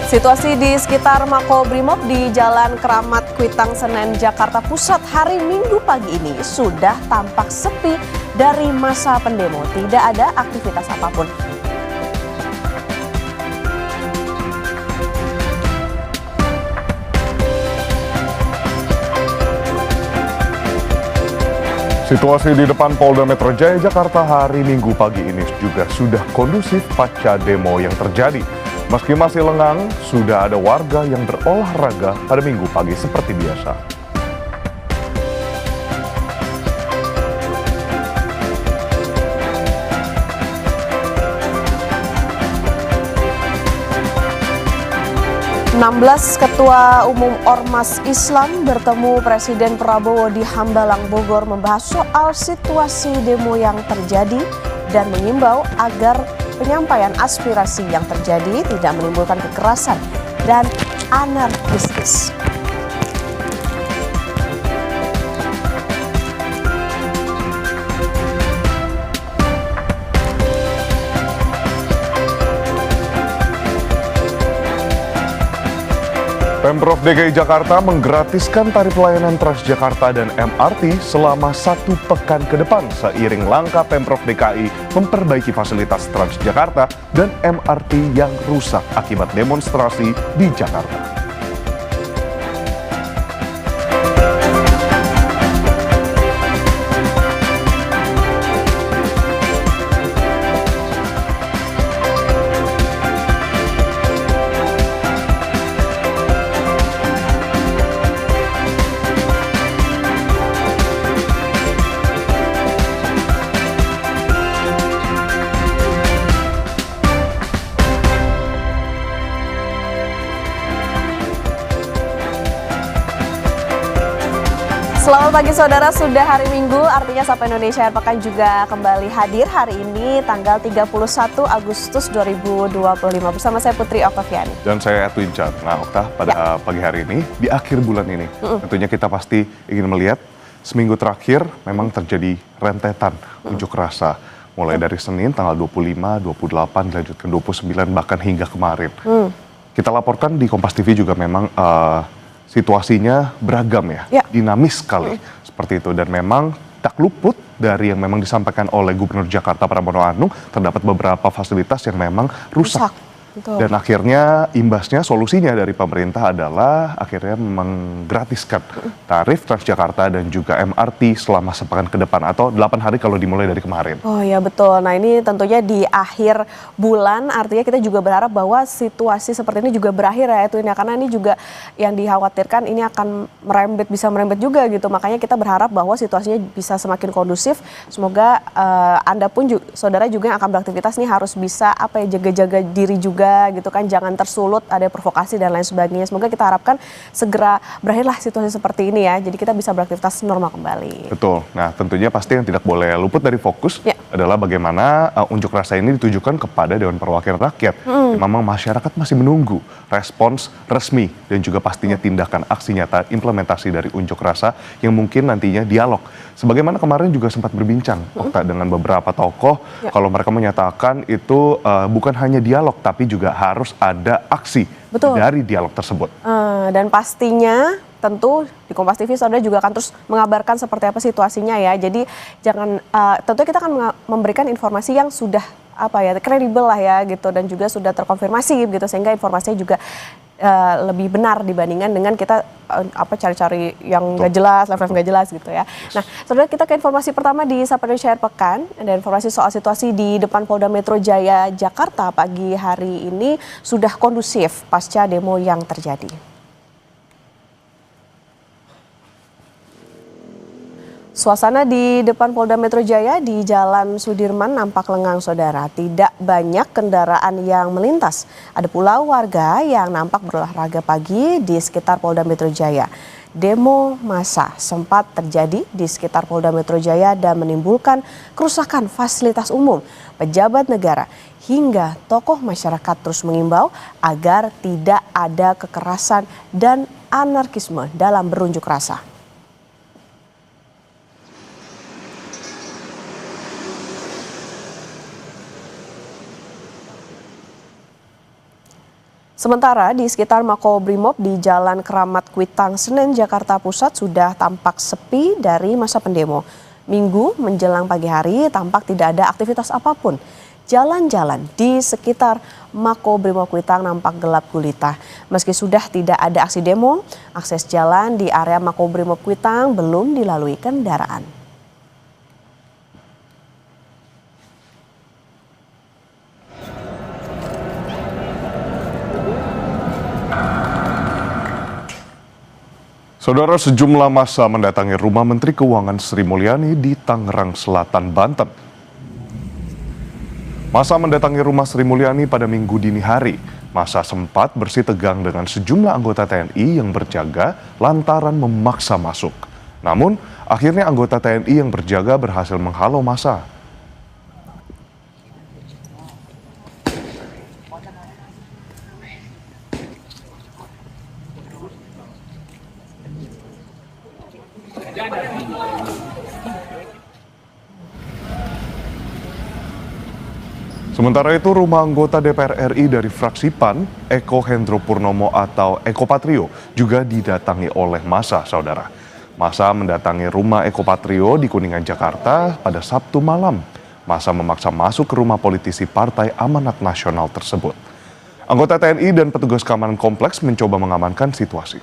Situasi di sekitar Makobrimob di Jalan Keramat Kuitang Senen, Jakarta Pusat hari Minggu pagi ini sudah tampak sepi dari masa pendemo. Tidak ada aktivitas apapun. Situasi di depan Polda Metro Jaya Jakarta hari Minggu pagi ini juga sudah kondusif pasca demo yang terjadi. Meski masih lengang, sudah ada warga yang berolahraga pada Minggu pagi seperti biasa. (16) Ketua Umum Ormas Islam bertemu Presiden Prabowo di Hambalang, Bogor membahas soal situasi demo yang terjadi dan mengimbau agar penyampaian aspirasi yang terjadi tidak menimbulkan kekerasan dan anarkistis. Pemprov DKI Jakarta menggratiskan tarif pelayanan Transjakarta dan MRT selama 1 pekan ke depan seiring langkah Pemprov DKI memperbaiki fasilitas Transjakarta dan MRT yang rusak akibat demonstrasi di Jakarta. Selamat pagi saudara, sudah hari Minggu, artinya Sapa Indonesia Akhir Pekan juga kembali hadir hari ini tanggal 31 Agustus 2025 bersama saya Putri Oktaviani. Dan saya Edwin Chan. Nah Okta, pada pagi hari ini, di akhir bulan ini, tentunya kita pasti ingin melihat seminggu terakhir memang terjadi rentetan unjuk rasa. Mulai dari Senin tanggal 25, 28, dilanjutkan 29, bahkan hingga kemarin. Kita laporkan di Kompas TV juga memang situasinya beragam ya, dinamis sekali seperti itu. Dan memang tak luput dari yang memang disampaikan oleh Gubernur Jakarta Pramono Anung, terdapat beberapa fasilitas yang memang rusak. Betul. Dan akhirnya imbasnya, solusinya dari pemerintah adalah akhirnya menggratiskan tarif Transjakarta dan juga MRT selama sepekan ke depan atau 8 hari kalau dimulai dari kemarin. Oh ya betul, nah ini tentunya di akhir bulan artinya kita juga berharap bahwa situasi seperti ini juga berakhir ya itu, karena ini juga yang dikhawatirkan ini akan bisa merembet juga gitu. Makanya kita berharap bahwa situasinya bisa semakin kondusif. Semoga Anda pun saudara juga yang akan beraktivitas nih harus bisa jaga-jaga diri juga gitu kan, jangan tersulut ada provokasi dan lain sebagainya. Semoga kita harapkan segera berakhirlah situasi seperti ini ya, jadi kita bisa beraktivitas normal kembali. Betul. Nah tentunya pasti yang tidak boleh luput dari fokus adalah bagaimana unjuk rasa ini ditujukan kepada Dewan Perwakilan Rakyat. Memang masyarakat masih menunggu respons resmi dan juga pastinya tindakan aksi nyata implementasi dari unjuk rasa yang mungkin nantinya dialog. Sebagaimana kemarin juga sempat berbincang dengan beberapa tokoh, kalau mereka menyatakan itu bukan hanya dialog tapi juga harus ada aksi dari dialog tersebut. Dan pastinya tentu di Kompas TV saudara juga akan terus mengabarkan seperti apa situasinya ya. Jadi jangan, tentu kita akan memberikan informasi yang sudah kredibel lah ya gitu, dan juga sudah terkonfirmasi gitu, sehingga informasinya juga lebih benar dibandingkan dengan kita cari-cari yang nggak jelas, live nggak jelas gitu ya. Nah, saudara, kita ke informasi pertama di Sapa Indonesia Akhir Pekan, ada informasi soal situasi di depan Polda Metro Jaya Jakarta pagi hari ini sudah kondusif pasca demo yang terjadi. Suasana di depan Polda Metro Jaya di Jalan Sudirman nampak lengang saudara. Tidak banyak kendaraan yang melintas. Ada pula warga yang nampak berolahraga pagi di sekitar Polda Metro Jaya. Demo massa sempat terjadi di sekitar Polda Metro Jaya dan menimbulkan kerusakan fasilitas umum. Pejabat negara hingga tokoh masyarakat terus mengimbau agar tidak ada kekerasan dan anarkisme dalam berunjuk rasa. Sementara di sekitar Makobrimob di Jalan Keramat Kuitang, Senen, Jakarta Pusat sudah tampak sepi dari masa pendemo. Minggu menjelang pagi hari tampak tidak ada aktivitas apapun. Jalan-jalan di sekitar Makobrimob Kuitang nampak gelap gulita. Meski sudah tidak ada aksi demo, akses jalan di area Makobrimob Kuitang belum dilalui kendaraan. Saudara, sejumlah massa mendatangi rumah Menteri Keuangan Sri Mulyani di Tangerang Selatan, Banten. Massa mendatangi rumah Sri Mulyani pada Minggu dini hari. Massa sempat bersitegang dengan sejumlah anggota TNI yang berjaga lantaran memaksa masuk. Namun, akhirnya anggota TNI yang berjaga berhasil menghalau massa. Sementara itu, rumah anggota DPR RI dari fraksi PAN, Eko Hendro Purnomo atau Eko Patrio, juga didatangi oleh massa, saudara. Massa mendatangi rumah Eko Patrio di Kuningan, Jakarta pada Sabtu malam. Massa memaksa masuk ke rumah politisi Partai Amanat Nasional tersebut. Anggota TNI dan petugas keamanan kompleks mencoba mengamankan situasi.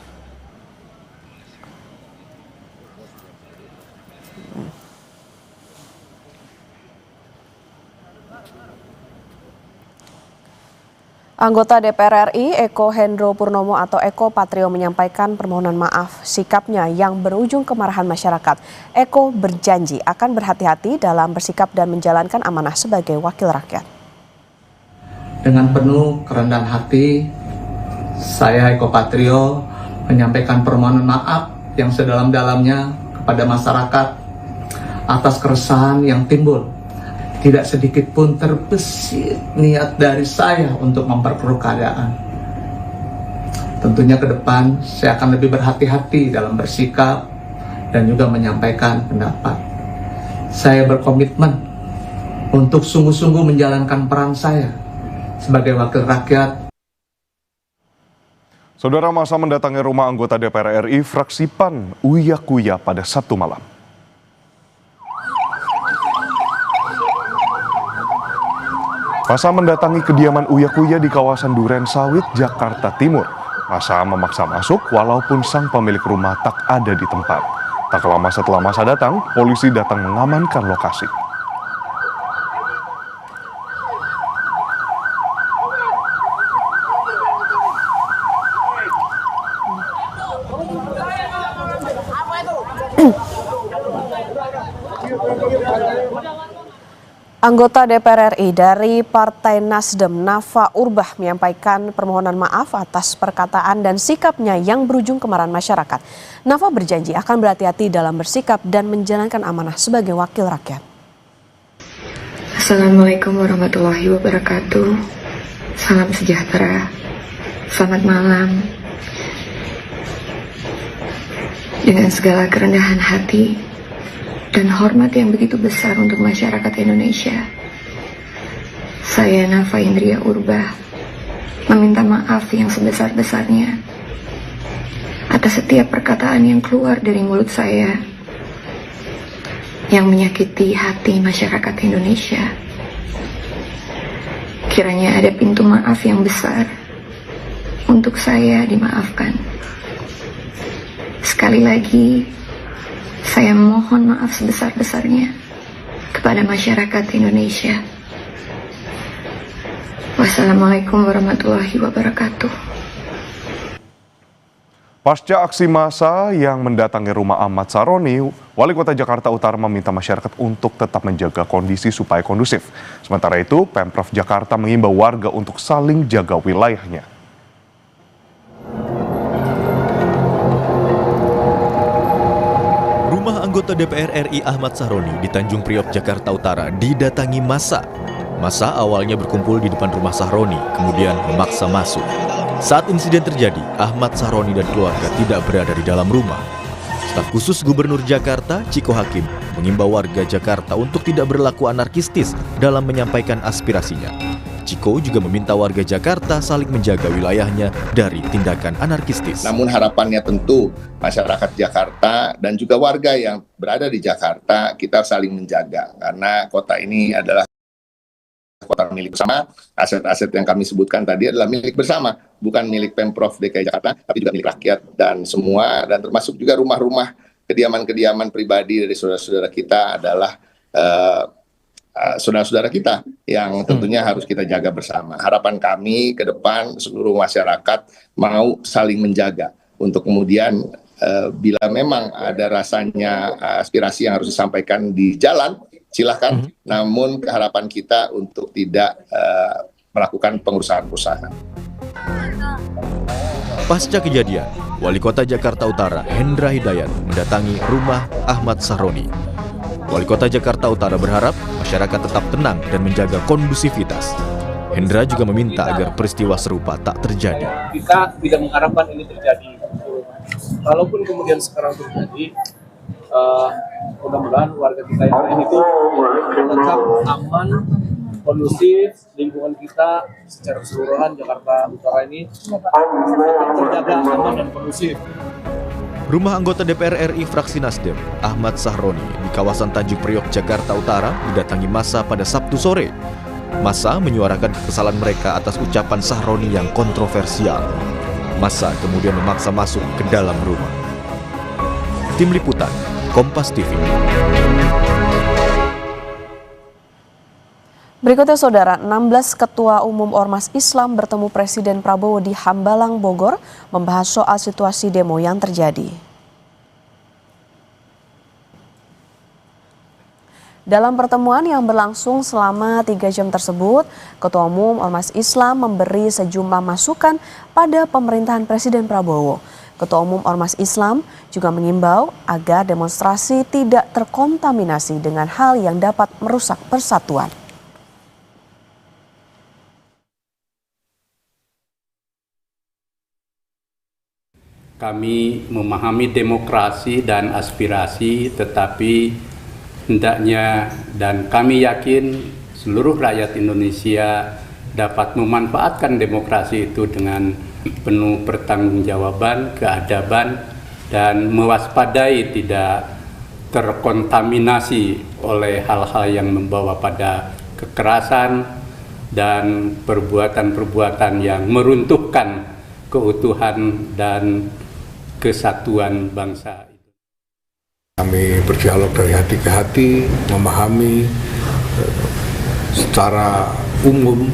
Anggota DPR RI Eko Hendro Purnomo atau Eko Patrio menyampaikan permohonan maaf sikapnya yang berujung kemarahan masyarakat. Eko berjanji akan berhati-hati dalam bersikap dan menjalankan amanah sebagai wakil rakyat. Dengan penuh kerendahan hati, saya Eko Patrio menyampaikan permohonan maaf yang sedalam-dalamnya kepada masyarakat atas keresahan yang timbul. Tidak sedikit pun terbesit niat dari saya untuk memperkeruh keadaan. Tentunya ke depan saya akan lebih berhati-hati dalam bersikap dan juga menyampaikan pendapat. Saya berkomitmen untuk sungguh-sungguh menjalankan peran saya sebagai wakil rakyat. Saudara, massa mendatangi rumah anggota DPR RI fraksi PAN, Uya Kuya pada Sabtu malam. Massa mendatangi kediaman Uya Kuya di kawasan Duren Sawit, Jakarta Timur. Massa memaksa masuk walaupun sang pemilik rumah tak ada di tempat. Tak lama setelah massa datang, polisi datang mengamankan lokasi. Anggota DPR RI dari Partai Nasdem, Nafa Urbah, menyampaikan permohonan maaf atas perkataan dan sikapnya yang berujung kemarahan masyarakat. Nafa berjanji akan berhati-hati dalam bersikap dan menjalankan amanah sebagai wakil rakyat. Assalamualaikum warahmatullahi wabarakatuh. Salam sejahtera. Selamat malam. Dengan segala kerendahan hati dan hormat yang begitu besar untuk masyarakat Indonesia, saya Nafa Indria Urbah meminta maaf yang sebesar-besarnya atas setiap perkataan yang keluar dari mulut saya yang menyakiti hati masyarakat Indonesia. Kiranya ada pintu maaf yang besar untuk saya dimaafkan. Sekali lagi, saya mohon maaf sebesar-besarnya kepada masyarakat Indonesia. Wassalamualaikum warahmatullahi wabarakatuh. Pasca aksi massa yang mendatangi rumah Ahmad Saroni, Wali Kota Jakarta Utara meminta masyarakat untuk tetap menjaga kondisi supaya kondusif. Sementara itu, Pemprov Jakarta mengimbau warga untuk saling jaga wilayahnya. Rumah anggota DPR RI Ahmad Saroni di Tanjung Priok, Jakarta Utara didatangi massa. Massa awalnya berkumpul di depan rumah Saroni, kemudian memaksa masuk. Saat insiden terjadi, Ahmad Saroni dan keluarga tidak berada di dalam rumah. Staf khusus Gubernur Jakarta, Ciko Hakim, mengimbau warga Jakarta untuk tidak berlaku anarkistis dalam menyampaikan aspirasinya. Ciko juga meminta warga Jakarta saling menjaga wilayahnya dari tindakan anarkistis. Namun harapannya tentu masyarakat Jakarta dan juga warga yang berada di Jakarta kita saling menjaga, karena kota ini adalah kota milik bersama. Aset-aset yang kami sebutkan tadi adalah milik bersama, bukan milik Pemprov DKI Jakarta, tapi juga milik rakyat dan semua, dan termasuk juga rumah-rumah, kediaman-kediaman pribadi dari saudara-saudara kita adalah saudara-saudara kita yang tentunya harus kita jaga bersama. Harapan kami ke depan seluruh masyarakat mau saling menjaga untuk kemudian bila memang ada rasanya aspirasi yang harus disampaikan di jalan, silahkan. Namun harapan kita untuk tidak melakukan pengurusan-pengurusan. Pasca kejadian, Wali Kota Jakarta Utara Hendra Hidayat mendatangi rumah Ahmad Sahroni. Wali Kota Jakarta Utara berharap masyarakat tetap tenang dan menjaga kondusivitas. Hendra juga meminta agar peristiwa serupa tak terjadi. Kita tidak mengharapkan ini terjadi. Kalaupun kemudian sekarang terjadi, mudah-mudahan warga kita yang lain itu tetap aman, kondusif, lingkungan kita secara keseluruhan Jakarta Utara ini tetap terjaga aman dan kondusif. Rumah anggota DPR RI fraksi Nasdem, Ahmad Sahroni, di kawasan Tanjung Priok, Jakarta Utara, didatangi massa pada Sabtu sore. Massa menyuarakan kekesalan mereka atas ucapan Sahroni yang kontroversial. Massa kemudian memaksa masuk ke dalam rumah. Tim Liputan, Kompas TV. Berikutnya saudara, 16 ketua umum Ormas Islam bertemu Presiden Prabowo di Hambalang, Bogor, membahas soal situasi demo yang terjadi. Dalam pertemuan yang berlangsung selama 3 jam tersebut, Ketua Umum Ormas Islam memberi sejumlah masukan pada pemerintahan Presiden Prabowo. Ketua Umum Ormas Islam juga mengimbau agar demonstrasi tidak terkontaminasi dengan hal yang dapat merusak persatuan. Kami memahami demokrasi dan aspirasi, tetapi hendaknya dan kami yakin seluruh rakyat Indonesia dapat memanfaatkan demokrasi itu dengan penuh pertanggungjawaban, keadaban, dan mewaspadai tidak terkontaminasi oleh hal-hal yang membawa pada kekerasan dan perbuatan-perbuatan yang meruntuhkan keutuhan dan kesatuan bangsa. Kami berdialog dari hati ke hati, memahami secara umum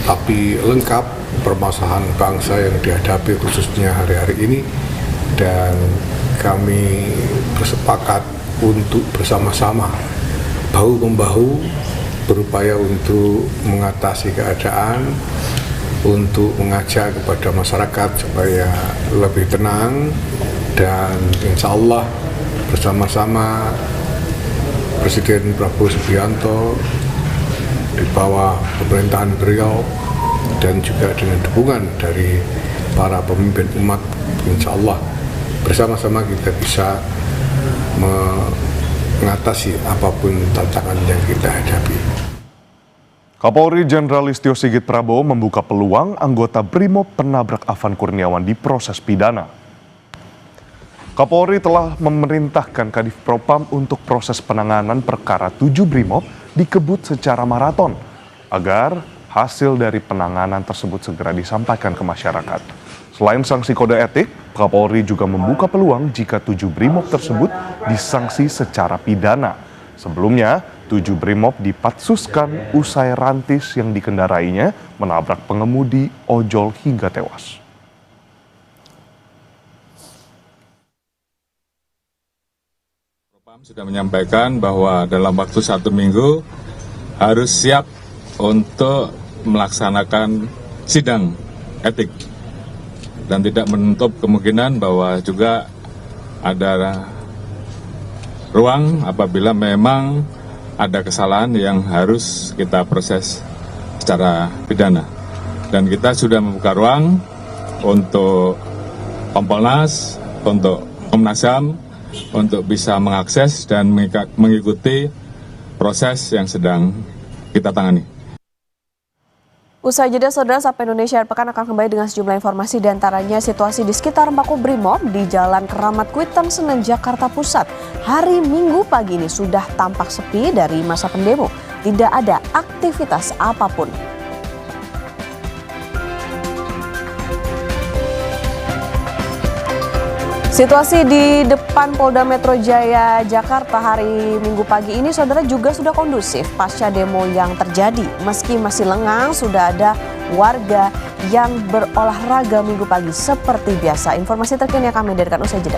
tapi lengkap permasalahan bangsa yang dihadapi khususnya hari-hari ini, dan kami bersepakat untuk bersama-sama bahu-membahu berupaya untuk mengatasi keadaan, untuk mengajak kepada masyarakat supaya lebih tenang, dan insya Allah bersama-sama Presiden Prabowo Subianto di bawah pemerintahan beliau dan juga dengan dukungan dari para pemimpin umat, insya Allah bersama-sama kita bisa mengatasi apapun tantangan yang kita hadapi. Kapolri Jenderal Listio Sigit Prabowo membuka peluang anggota BRIMOB penabrak Afan Kurniawan diproses pidana. Kapolri telah memerintahkan Kadif Propam untuk proses penanganan perkara 7 BRIMOB dikebut secara maraton agar hasil dari penanganan tersebut segera disampaikan ke masyarakat. Selain sanksi kode etik, Kapolri juga membuka peluang jika 7 BRIMOB tersebut disanksi secara pidana. Sebelumnya, 7 BRIMOB dipatsuskan usai rantis yang dikendarainya menabrak pengemudi ojol hingga tewas. Propam sudah menyampaikan bahwa dalam waktu 1 minggu harus siap untuk melaksanakan sidang etik dan tidak menutup kemungkinan bahwa juga ada ruang apabila memang ada kesalahan yang harus kita proses secara pidana. Dan kita sudah membuka ruang untuk Kompolnas, untuk Komnas HAM, untuk bisa mengakses dan mengikuti proses yang sedang kita tangani. Usai jeda, saudara, Sapa Indonesia Pekan akan kembali dengan sejumlah informasi, diantaranya situasi di sekitar Makobrimob di Jalan Keramat Kuitang, Senen, Jakarta Pusat. Hari Minggu pagi ini sudah tampak sepi dari masa pendemo. Tidak ada aktivitas apapun. Situasi di depan Polda Metro Jaya Jakarta hari Minggu pagi ini, saudara, juga sudah kondusif pasca demo yang terjadi. Meski masih lengang, sudah ada warga yang berolahraga Minggu pagi seperti biasa. Informasi terkini yang kami hadirkan usai jeda.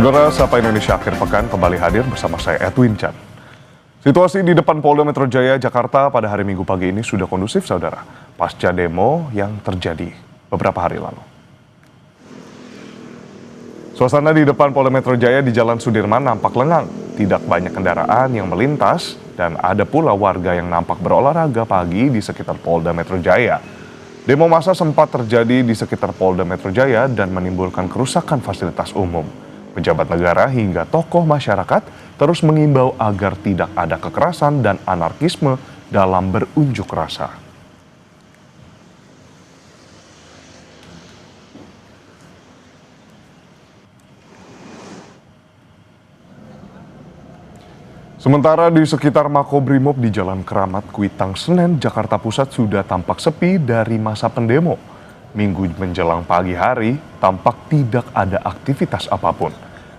Saudara, Sapa Indonesia akhir pekan kembali hadir bersama saya Edwin Chan. Situasi di depan Polda Metro Jaya Jakarta pada hari Minggu pagi ini sudah kondusif, saudara, pasca demo yang terjadi beberapa hari lalu. Suasana di depan Polda Metro Jaya di Jalan Sudirman nampak lengang, tidak banyak kendaraan yang melintas, dan ada pula warga yang nampak berolahraga pagi di sekitar Polda Metro Jaya. Demo massa sempat terjadi di sekitar Polda Metro Jaya dan menimbulkan kerusakan fasilitas umum. Pejabat negara hingga tokoh masyarakat terus mengimbau agar tidak ada kekerasan dan anarkisme dalam berunjuk rasa. Sementara di sekitar Makobrimob di Jalan Keramat Kuitang, Senen, Jakarta Pusat sudah tampak sepi dari masa pendemo. Minggu menjelang pagi hari, tampak tidak ada aktivitas apapun.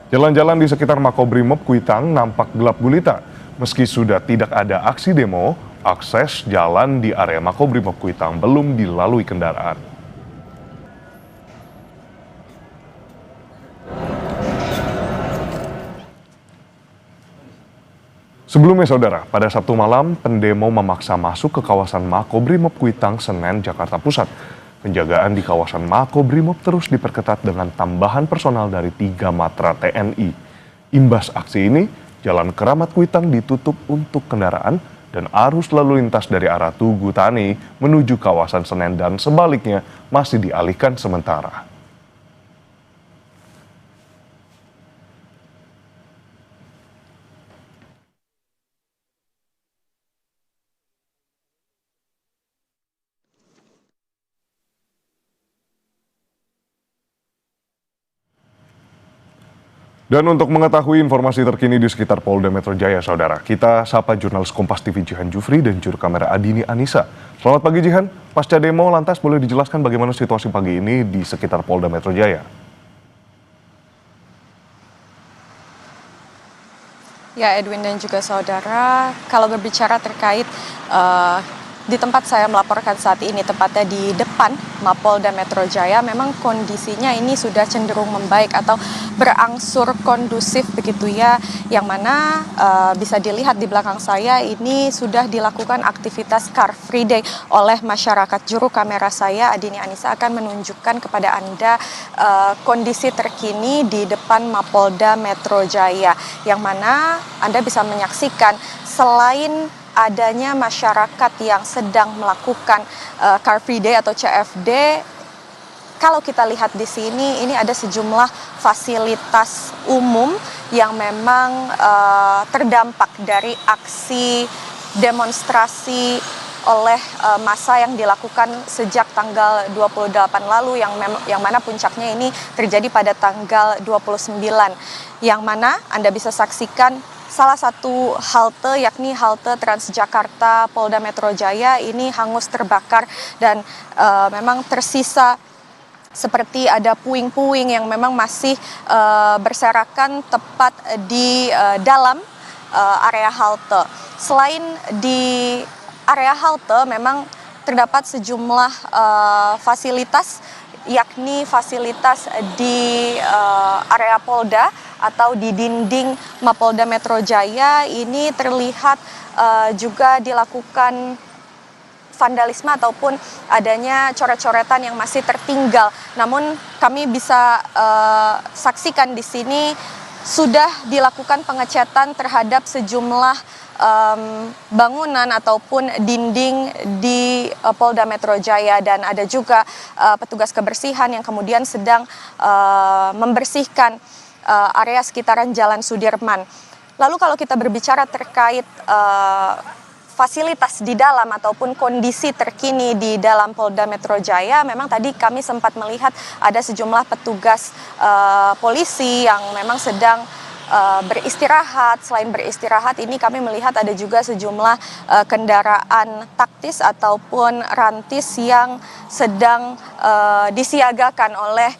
Jalan-jalan di sekitar Makobrimob Kuitang nampak gelap gulita. Meski sudah tidak ada aksi demo, akses jalan di area Makobrimob Kuitang belum dilalui kendaraan. Sebelumnya, saudara, pada Sabtu malam, pendemo memaksa masuk ke kawasan Makobrimob Kuitang, Senen, Jakarta Pusat. Penjagaan di kawasan Makobrimob terus diperketat dengan tambahan personal dari 3 matra TNI. Imbas aksi ini, Jalan Keramat Kuitang ditutup untuk kendaraan dan arus lalu lintas dari arah Tugu Tani menuju kawasan Senen dan sebaliknya masih dialihkan sementara. Dan untuk mengetahui informasi terkini di sekitar Polda Metro Jaya, saudara, kita sapa jurnalis Kompas TV Jihan Jufri dan juru kamera Adini Anissa. Selamat pagi, Jihan. Pasca demo, lantas boleh dijelaskan bagaimana situasi pagi ini di sekitar Polda Metro Jaya? Ya, Edwin dan juga saudara, kalau berbicara terkait di tempat saya melaporkan saat ini, tepatnya di depan Mapolda Metro Jaya, memang kondisinya ini sudah cenderung membaik atau berangsur kondusif begitu ya, yang mana bisa dilihat di belakang saya ini sudah dilakukan aktivitas Car Free Day oleh masyarakat. Juru kamera saya Adini Anissa akan menunjukkan kepada Anda kondisi terkini di depan Mapolda Metro Jaya, yang mana Anda bisa menyaksikan selain adanya masyarakat yang sedang melakukan Car Free Day atau CFD, kalau kita lihat di sini, ini ada sejumlah fasilitas umum yang memang terdampak dari aksi demonstrasi oleh massa yang dilakukan sejak tanggal 28 lalu, yang mana puncaknya ini terjadi pada tanggal 29, yang mana Anda bisa saksikan salah satu halte, yakni halte Transjakarta Polda Metro Jaya, ini hangus terbakar dan memang tersisa seperti ada puing-puing yang memang masih berserakan tepat di dalam area halte. Selain di area halte, memang terdapat sejumlah fasilitas, yakni fasilitas di area Polda atau di dinding Mapolda Metro Jaya. Ini terlihat juga dilakukan vandalisme ataupun adanya coret-coretan yang masih tertinggal. Namun kami bisa saksikan di sini sudah dilakukan pengecatan terhadap sejumlah bangunan ataupun dinding di Polda Metro Jaya, dan ada juga petugas kebersihan yang kemudian sedang membersihkan area sekitaran Jalan Sudirman. Lalu kalau kita berbicara terkait fasilitas di dalam ataupun kondisi terkini di dalam Polda Metro Jaya, memang tadi kami sempat melihat ada sejumlah petugas polisi yang memang sedang beristirahat. Selain beristirahat ini kami melihat ada juga sejumlah kendaraan taktis ataupun rantis yang sedang disiagakan oleh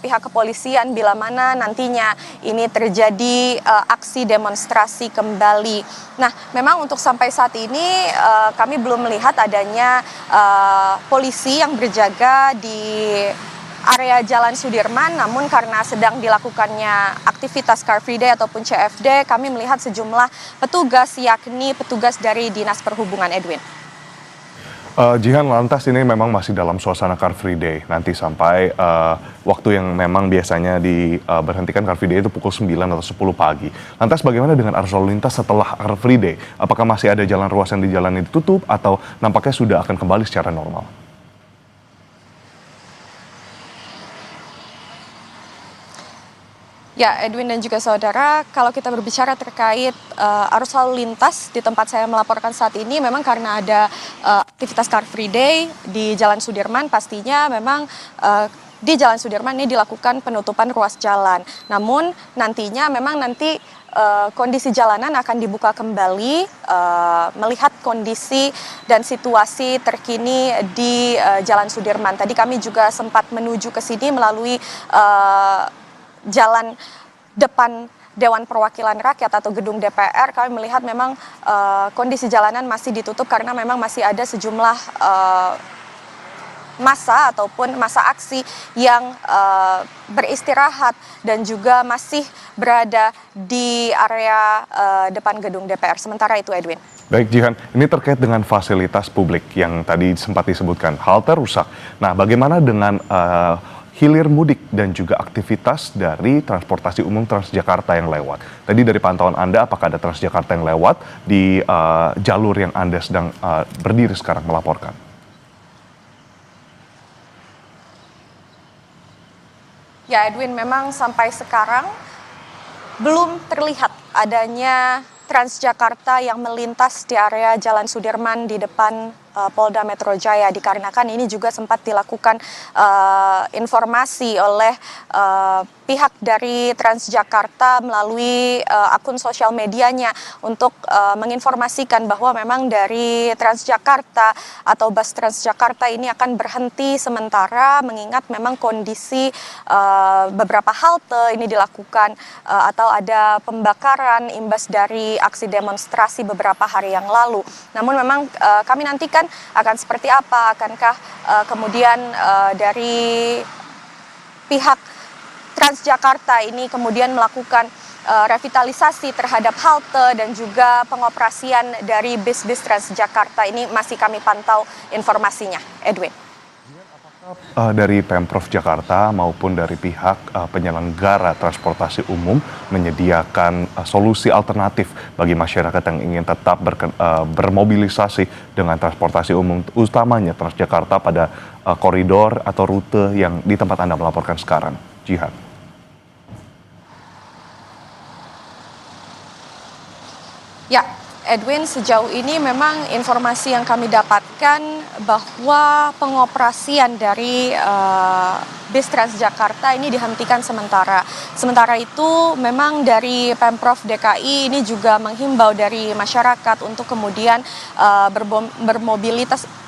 pihak kepolisian bila mana nantinya ini terjadi aksi demonstrasi kembali. Nah, memang untuk sampai saat ini kami belum melihat adanya polisi yang berjaga di area Jalan Sudirman, namun karena sedang dilakukannya aktivitas Car Free Day ataupun CFD, kami melihat sejumlah petugas, yakni petugas dari Dinas Perhubungan, Edwin. Jihan, lantas ini memang masih dalam suasana Car Free Day nanti sampai waktu yang memang biasanya diberhentikan Car Free Day itu pukul 9 atau 10 pagi. Lantas bagaimana dengan arus lalu lintas setelah Car Free Day? Apakah masih ada jalan ruas yang di jalan ini ditutup atau nampaknya sudah akan kembali secara normal? Ya, Edwin dan juga saudara, kalau kita berbicara terkait arus lalu lintas di tempat saya melaporkan saat ini, memang karena ada aktivitas Car Free Day di Jalan Sudirman, pastinya memang di Jalan Sudirman ini dilakukan penutupan ruas jalan. Namun nantinya memang nanti kondisi jalanan akan dibuka kembali, melihat kondisi dan situasi terkini di Jalan Sudirman. Tadi kami juga sempat menuju ke sini melalui jalan depan Dewan Perwakilan Rakyat atau gedung DPR. Kami melihat memang kondisi jalanan masih ditutup karena memang masih ada sejumlah massa ataupun massa aksi yang beristirahat dan juga masih berada di area depan gedung DPR. Sementara itu, Edwin. Baik, Jihan, ini terkait dengan fasilitas publik yang tadi sempat disebutkan, halte rusak. Nah, bagaimana dengan hilir mudik dan juga aktivitas dari transportasi umum Transjakarta yang lewat? Tadi dari pantauan Anda, apakah ada Transjakarta yang lewat di jalur yang Anda sedang berdiri sekarang melaporkan? Ya, Edwin, memang sampai sekarang belum terlihat adanya Transjakarta yang melintas di area Jalan Sudirman di depan Polda Metro Jaya, dikarenakan ini juga sempat dilakukan informasi oleh pihak dari Transjakarta melalui akun sosial medianya untuk menginformasikan bahwa memang dari Transjakarta atau bus Transjakarta ini akan berhenti sementara, mengingat memang kondisi beberapa halte ini dilakukan atau ada pembakaran imbas dari aksi demonstrasi beberapa hari yang lalu. Namun memang kami nantikan akan seperti apa, akankah kemudian dari pihak Transjakarta ini kemudian melakukan revitalisasi terhadap halte dan juga pengoperasian dari bis-bis Transjakarta ini masih kami pantau informasinya, Edwin. Dari Pemprov Jakarta maupun dari pihak penyelenggara transportasi umum menyediakan solusi alternatif bagi masyarakat yang ingin tetap bermobilisasi dengan transportasi umum, utamanya Transjakarta pada koridor atau rute yang di tempat Anda melaporkan sekarang, Jihan. Ya, Edwin, sejauh ini memang informasi yang kami dapatkan bahwa pengoperasian dari bis Transjakarta ini dihentikan sementara. Sementara itu memang dari Pemprov DKI ini juga menghimbau dari masyarakat untuk kemudian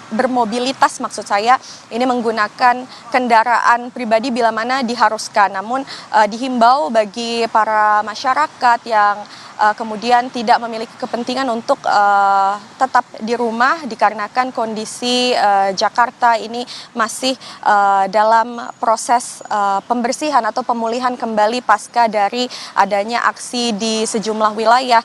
bermobilitas maksud saya ini menggunakan kendaraan pribadi bila mana diharuskan. Namun dihimbau bagi para masyarakat yang kemudian tidak memiliki kepentingan untuk tetap di rumah dikarenakan kondisi Jakarta ini masih dalam proses pembersihan atau pemulihan kembali pasca dari adanya aksi di sejumlah wilayah.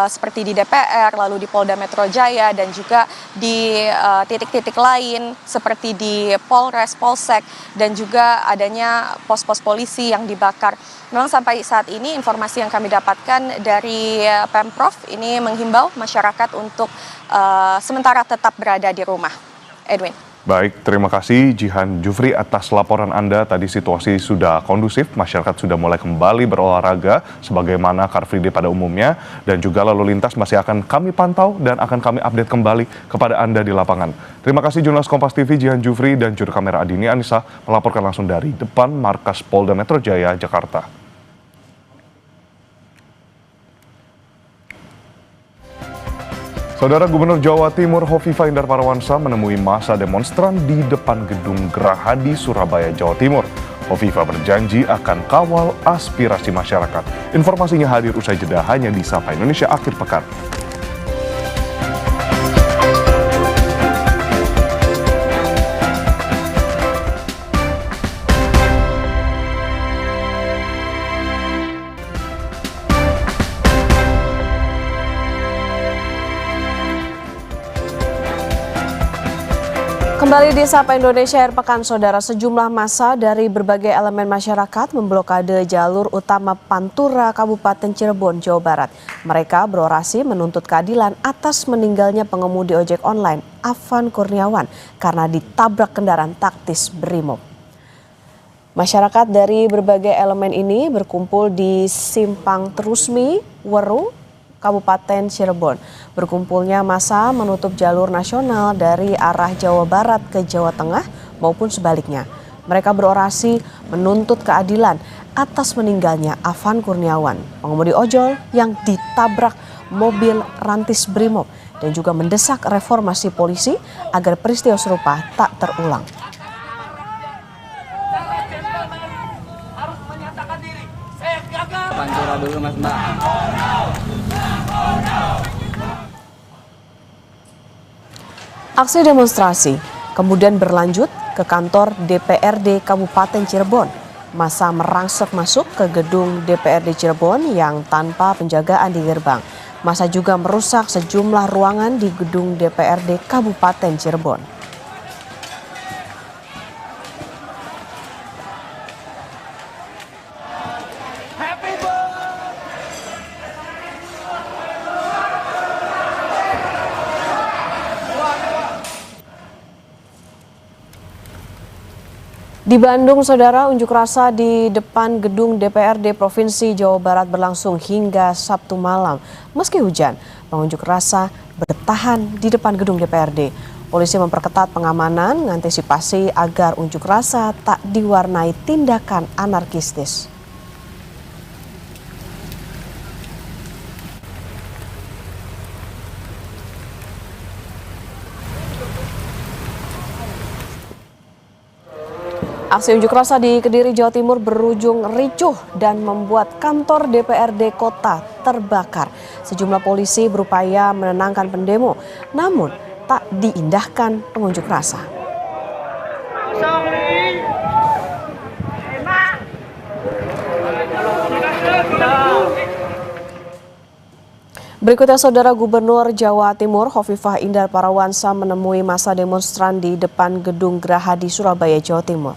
seperti di DPR, lalu di Polda Metro Jaya, dan juga di titik-titik lain seperti di Polres, Polsek, dan juga adanya pos-pos polisi yang dibakar. Memang sampai saat ini informasi yang kami dapatkan dari Pemprov ini menghimbau masyarakat untuk sementara tetap berada di rumah. Edwin. Baik, terima kasih Jihan Jufri atas laporan Anda. Tadi situasi sudah kondusif, masyarakat sudah mulai kembali berolahraga sebagaimana Car Free Day pada umumnya, dan juga lalu lintas masih akan kami pantau dan akan kami update kembali kepada Anda di lapangan. Terima kasih jurnalis Kompas TV Jihan Jufri dan juru kamera Adini Anissa melaporkan langsung dari depan markas Polda Metro Jaya, Jakarta. Saudara Gubernur Jawa Timur Hovifah Indar Parawansa menemui massa demonstran di depan gedung Gerahadi, Surabaya, Jawa Timur. Hovifah berjanji akan kawal aspirasi masyarakat. Informasinya hadir usai jeda hanya di Sapa Indonesia Akhir Pekan. Kembali di Sapa Indonesia Akhir Pekan, Saudara, sejumlah massa dari berbagai elemen masyarakat memblokade jalur utama Pantura, Kabupaten Cirebon, Jawa Barat. Mereka berorasi menuntut keadilan atas meninggalnya pengemudi ojek online Afan Kurniawan karena ditabrak kendaraan taktis Brimob. Masyarakat dari berbagai elemen ini berkumpul di Simpang Terusmi, Weru, Kabupaten Cirebon. Berkumpulnya massa menutup jalur nasional dari arah Jawa Barat ke Jawa Tengah maupun sebaliknya. Mereka berorasi menuntut keadilan atas meninggalnya Afan Kurniawan, pengemudi ojol yang ditabrak mobil rantis Brimob, dan juga mendesak reformasi polisi agar peristiwa serupa tak terulang. Pantura dulu Mas Mbak. Aksi demonstrasi kemudian berlanjut ke kantor DPRD Kabupaten Cirebon. Massa merangsek masuk ke gedung DPRD Cirebon yang tanpa penjagaan di gerbang. Massa juga merusak sejumlah ruangan di gedung DPRD Kabupaten Cirebon. Di Bandung, Saudara, unjuk rasa di depan gedung DPRD Provinsi Jawa Barat berlangsung hingga Sabtu malam. Meski hujan, pengunjuk rasa bertahan di depan gedung DPRD. Polisi memperketat pengamanan, mengantisipasi agar unjuk rasa tak diwarnai tindakan anarkistis. Aksi unjuk rasa di Kediri, Jawa Timur berujung ricuh dan membuat kantor DPRD kota terbakar. Sejumlah polisi berupaya menenangkan pendemo, namun tak diindahkan pengunjuk rasa. Berikutnya, Saudara, Gubernur Jawa Timur Hovifah Indar Parawansa menemui massa demonstran di depan gedung Gerahadi, Surabaya, Jawa Timur.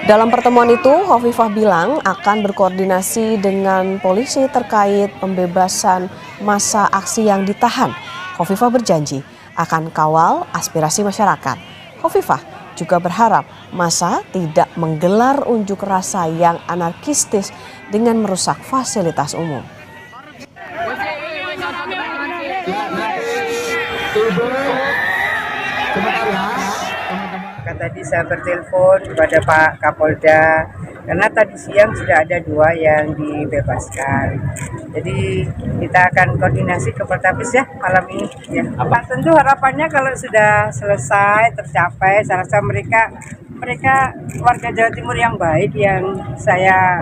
Dalam pertemuan itu, Hovifah bilang akan berkoordinasi dengan polisi terkait pembebasan massa aksi yang ditahan. Hovifah berjanji akan kawal aspirasi masyarakat. Hovifah juga berharap massa tidak menggelar unjuk rasa yang anarkistis dengan merusak fasilitas umum. Tadi saya bertelepon kepada Pak Kapolda karena tadi siang sudah ada 2 yang dibebaskan. Jadi kita akan koordinasi ke Poltabes ya malam ini. Ya. Tentu harapannya kalau sudah selesai tercapai, saya rasa mereka warga Jawa Timur yang baik yang saya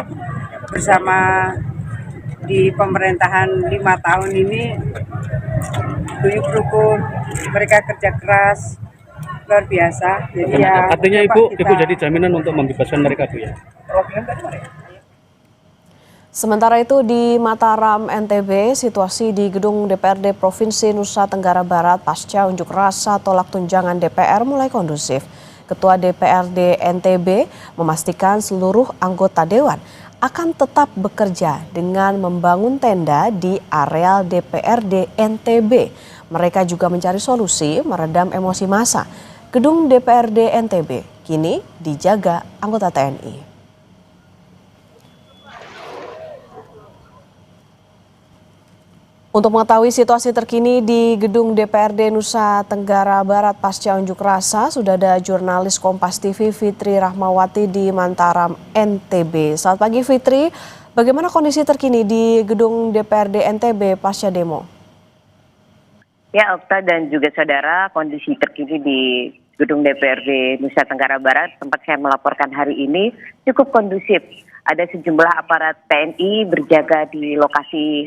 bersama di pemerintahan 5 tahun ini guyup rukun, mereka kerja keras. luar biasa. Jadi ya, Artinya coba Ibu jadi jaminan untuk membebaskan mereka, Bu ya? Sementara itu di Mataram, NTB, situasi di gedung DPRD Provinsi Nusa Tenggara Barat pasca unjuk rasa tolak tunjangan DPR mulai kondusif. Ketua DPRD NTB memastikan seluruh anggota dewan akan tetap bekerja dengan membangun tenda di areal DPRD NTB. Mereka juga mencari solusi meredam emosi massa. Gedung DPRD NTB kini dijaga anggota TNI. Untuk mengetahui situasi terkini di gedung DPRD Nusa Tenggara Barat pasca unjuk rasa, sudah ada jurnalis Kompas TV Fitri Rahmawati di Mataram, NTB. Selamat pagi Fitri, bagaimana kondisi terkini di gedung DPRD NTB pasca demo? Ya, Okta dan juga saudara, kondisi terkini di gedung DPRD Nusa Tenggara Barat tempat saya melaporkan hari ini cukup kondusif. Ada sejumlah aparat TNI berjaga di lokasi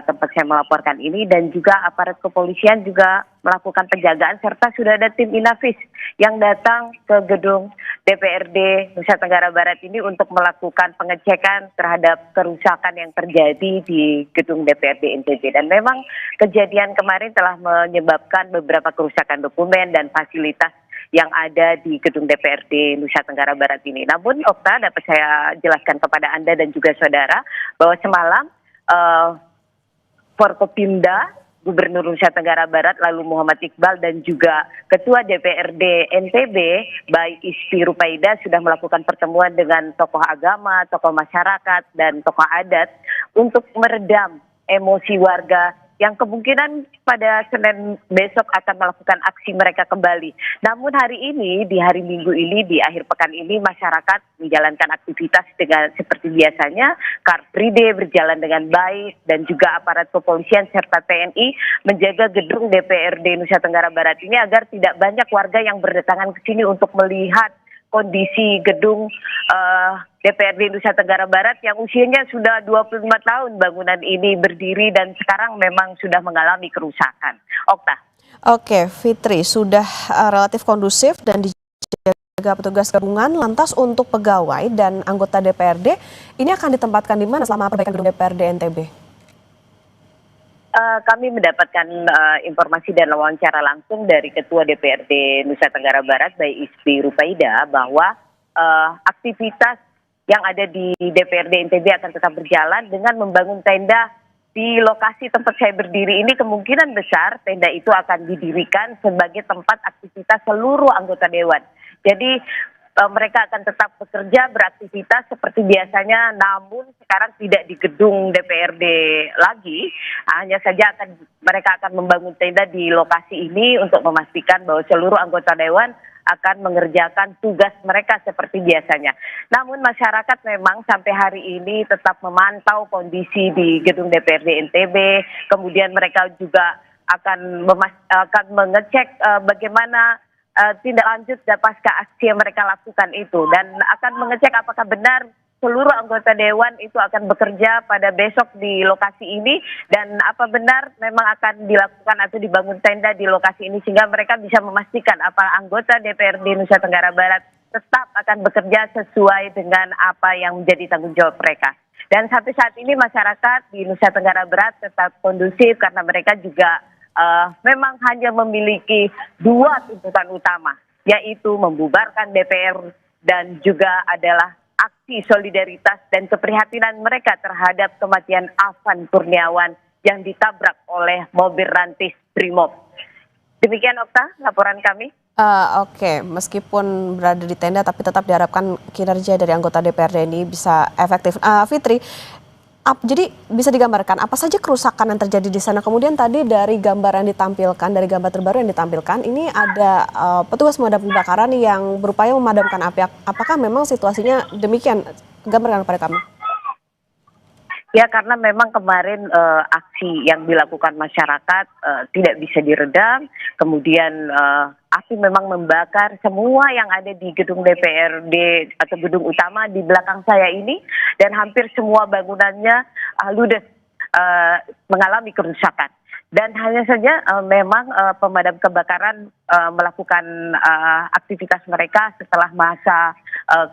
tempat saya melaporkan ini dan juga aparat kepolisian juga melakukan penjagaan serta sudah ada tim Inafis yang datang ke gedung DPRD Nusa Tenggara Barat ini untuk melakukan pengecekan terhadap kerusakan yang terjadi di gedung DPRD NTB. Dan memang kejadian kemarin telah menyebabkan beberapa kerusakan dokumen dan fasilitas yang ada di gedung DPRD Nusa Tenggara Barat ini. Namun Okta, dapat saya jelaskan kepada Anda dan juga saudara bahwa semalam Forkopimda Gubernur Nusa Tenggara Barat lalu Muhammad Iqbal dan juga Ketua DPRD NTB Bayi Ispi Rupaida sudah melakukan pertemuan dengan tokoh agama, tokoh masyarakat dan tokoh adat untuk meredam emosi warga yang kemungkinan pada Senin besok akan melakukan aksi mereka kembali. Namun hari ini, di hari Minggu ini, di akhir pekan ini, masyarakat menjalankan aktivitas dengan seperti biasanya. Car Free Day berjalan dengan baik dan juga aparat kepolisian serta TNI menjaga gedung DPRD Nusa Tenggara Barat ini agar tidak banyak warga yang berdatangan ke sini untuk melihat kondisi gedung DPRD Nusa Tenggara Barat yang usianya sudah 25 tahun bangunan ini berdiri dan sekarang memang sudah mengalami kerusakan. Okta. Oke, Fitri, sudah relatif kondusif dan dijaga petugas gabungan. Lantas untuk pegawai dan anggota DPRD ini akan ditempatkan di mana selama perbaikan gedung DPRD NTB? Kami mendapatkan informasi dan wawancara langsung dari Ketua DPRD Nusa Tenggara Barat, Bayi Ispi Rupaida, bahwa aktivitas yang ada di DPRD NTB akan tetap berjalan dengan membangun tenda di lokasi tempat saya berdiri ini. Kemungkinan besar tenda itu akan didirikan sebagai tempat aktivitas seluruh anggota dewan. Jadi mereka akan tetap bekerja, beraktivitas seperti biasanya, namun sekarang tidak di gedung DPRD lagi. Hanya saja mereka akan membangun tenda di lokasi ini untuk memastikan bahwa seluruh anggota dewan akan mengerjakan tugas mereka seperti biasanya. Namun masyarakat memang sampai hari ini tetap memantau kondisi di gedung DPRD NTB, kemudian mereka juga akan mengecek bagaimana tindak lanjut pasca aksi yang mereka lakukan itu dan akan mengecek apakah benar seluruh anggota dewan itu akan bekerja pada besok di lokasi ini dan apa benar memang akan dilakukan atau dibangun tenda di lokasi ini sehingga mereka bisa memastikan apa anggota DPRD Nusa Tenggara Barat tetap akan bekerja sesuai dengan apa yang menjadi tanggung jawab mereka. Dan sampai saat ini masyarakat di Nusa Tenggara Barat tetap kondusif karena mereka juga memang hanya memiliki dua tuntutan utama, yaitu membubarkan DPR dan juga adalah aksi solidaritas dan keprihatinan mereka terhadap kematian Afan Kurniawan yang ditabrak oleh mobil rantis Brimob. Demikian Okta, laporan kami. Oke, meskipun berada di tenda tapi tetap diharapkan kinerja dari anggota DPRD ini bisa efektif. Fitri, jadi bisa digambarkan apa saja kerusakan yang terjadi di sana. Kemudian tadi dari gambar yang ditampilkan, dari gambar terbaru yang ditampilkan, ini ada petugas pemadam kebakaran yang berupaya memadamkan api. Apakah memang situasinya demikian? Gambarkan kepada kami. Ya, karena memang kemarin aksi yang dilakukan masyarakat tidak bisa diredam, kemudian api memang membakar semua yang ada di gedung DPRD atau gedung utama di belakang saya ini, dan hampir semua bangunannya ludes mengalami kerusakan. Dan hanya saja memang pemadam kebakaran melakukan aktivitas mereka setelah masa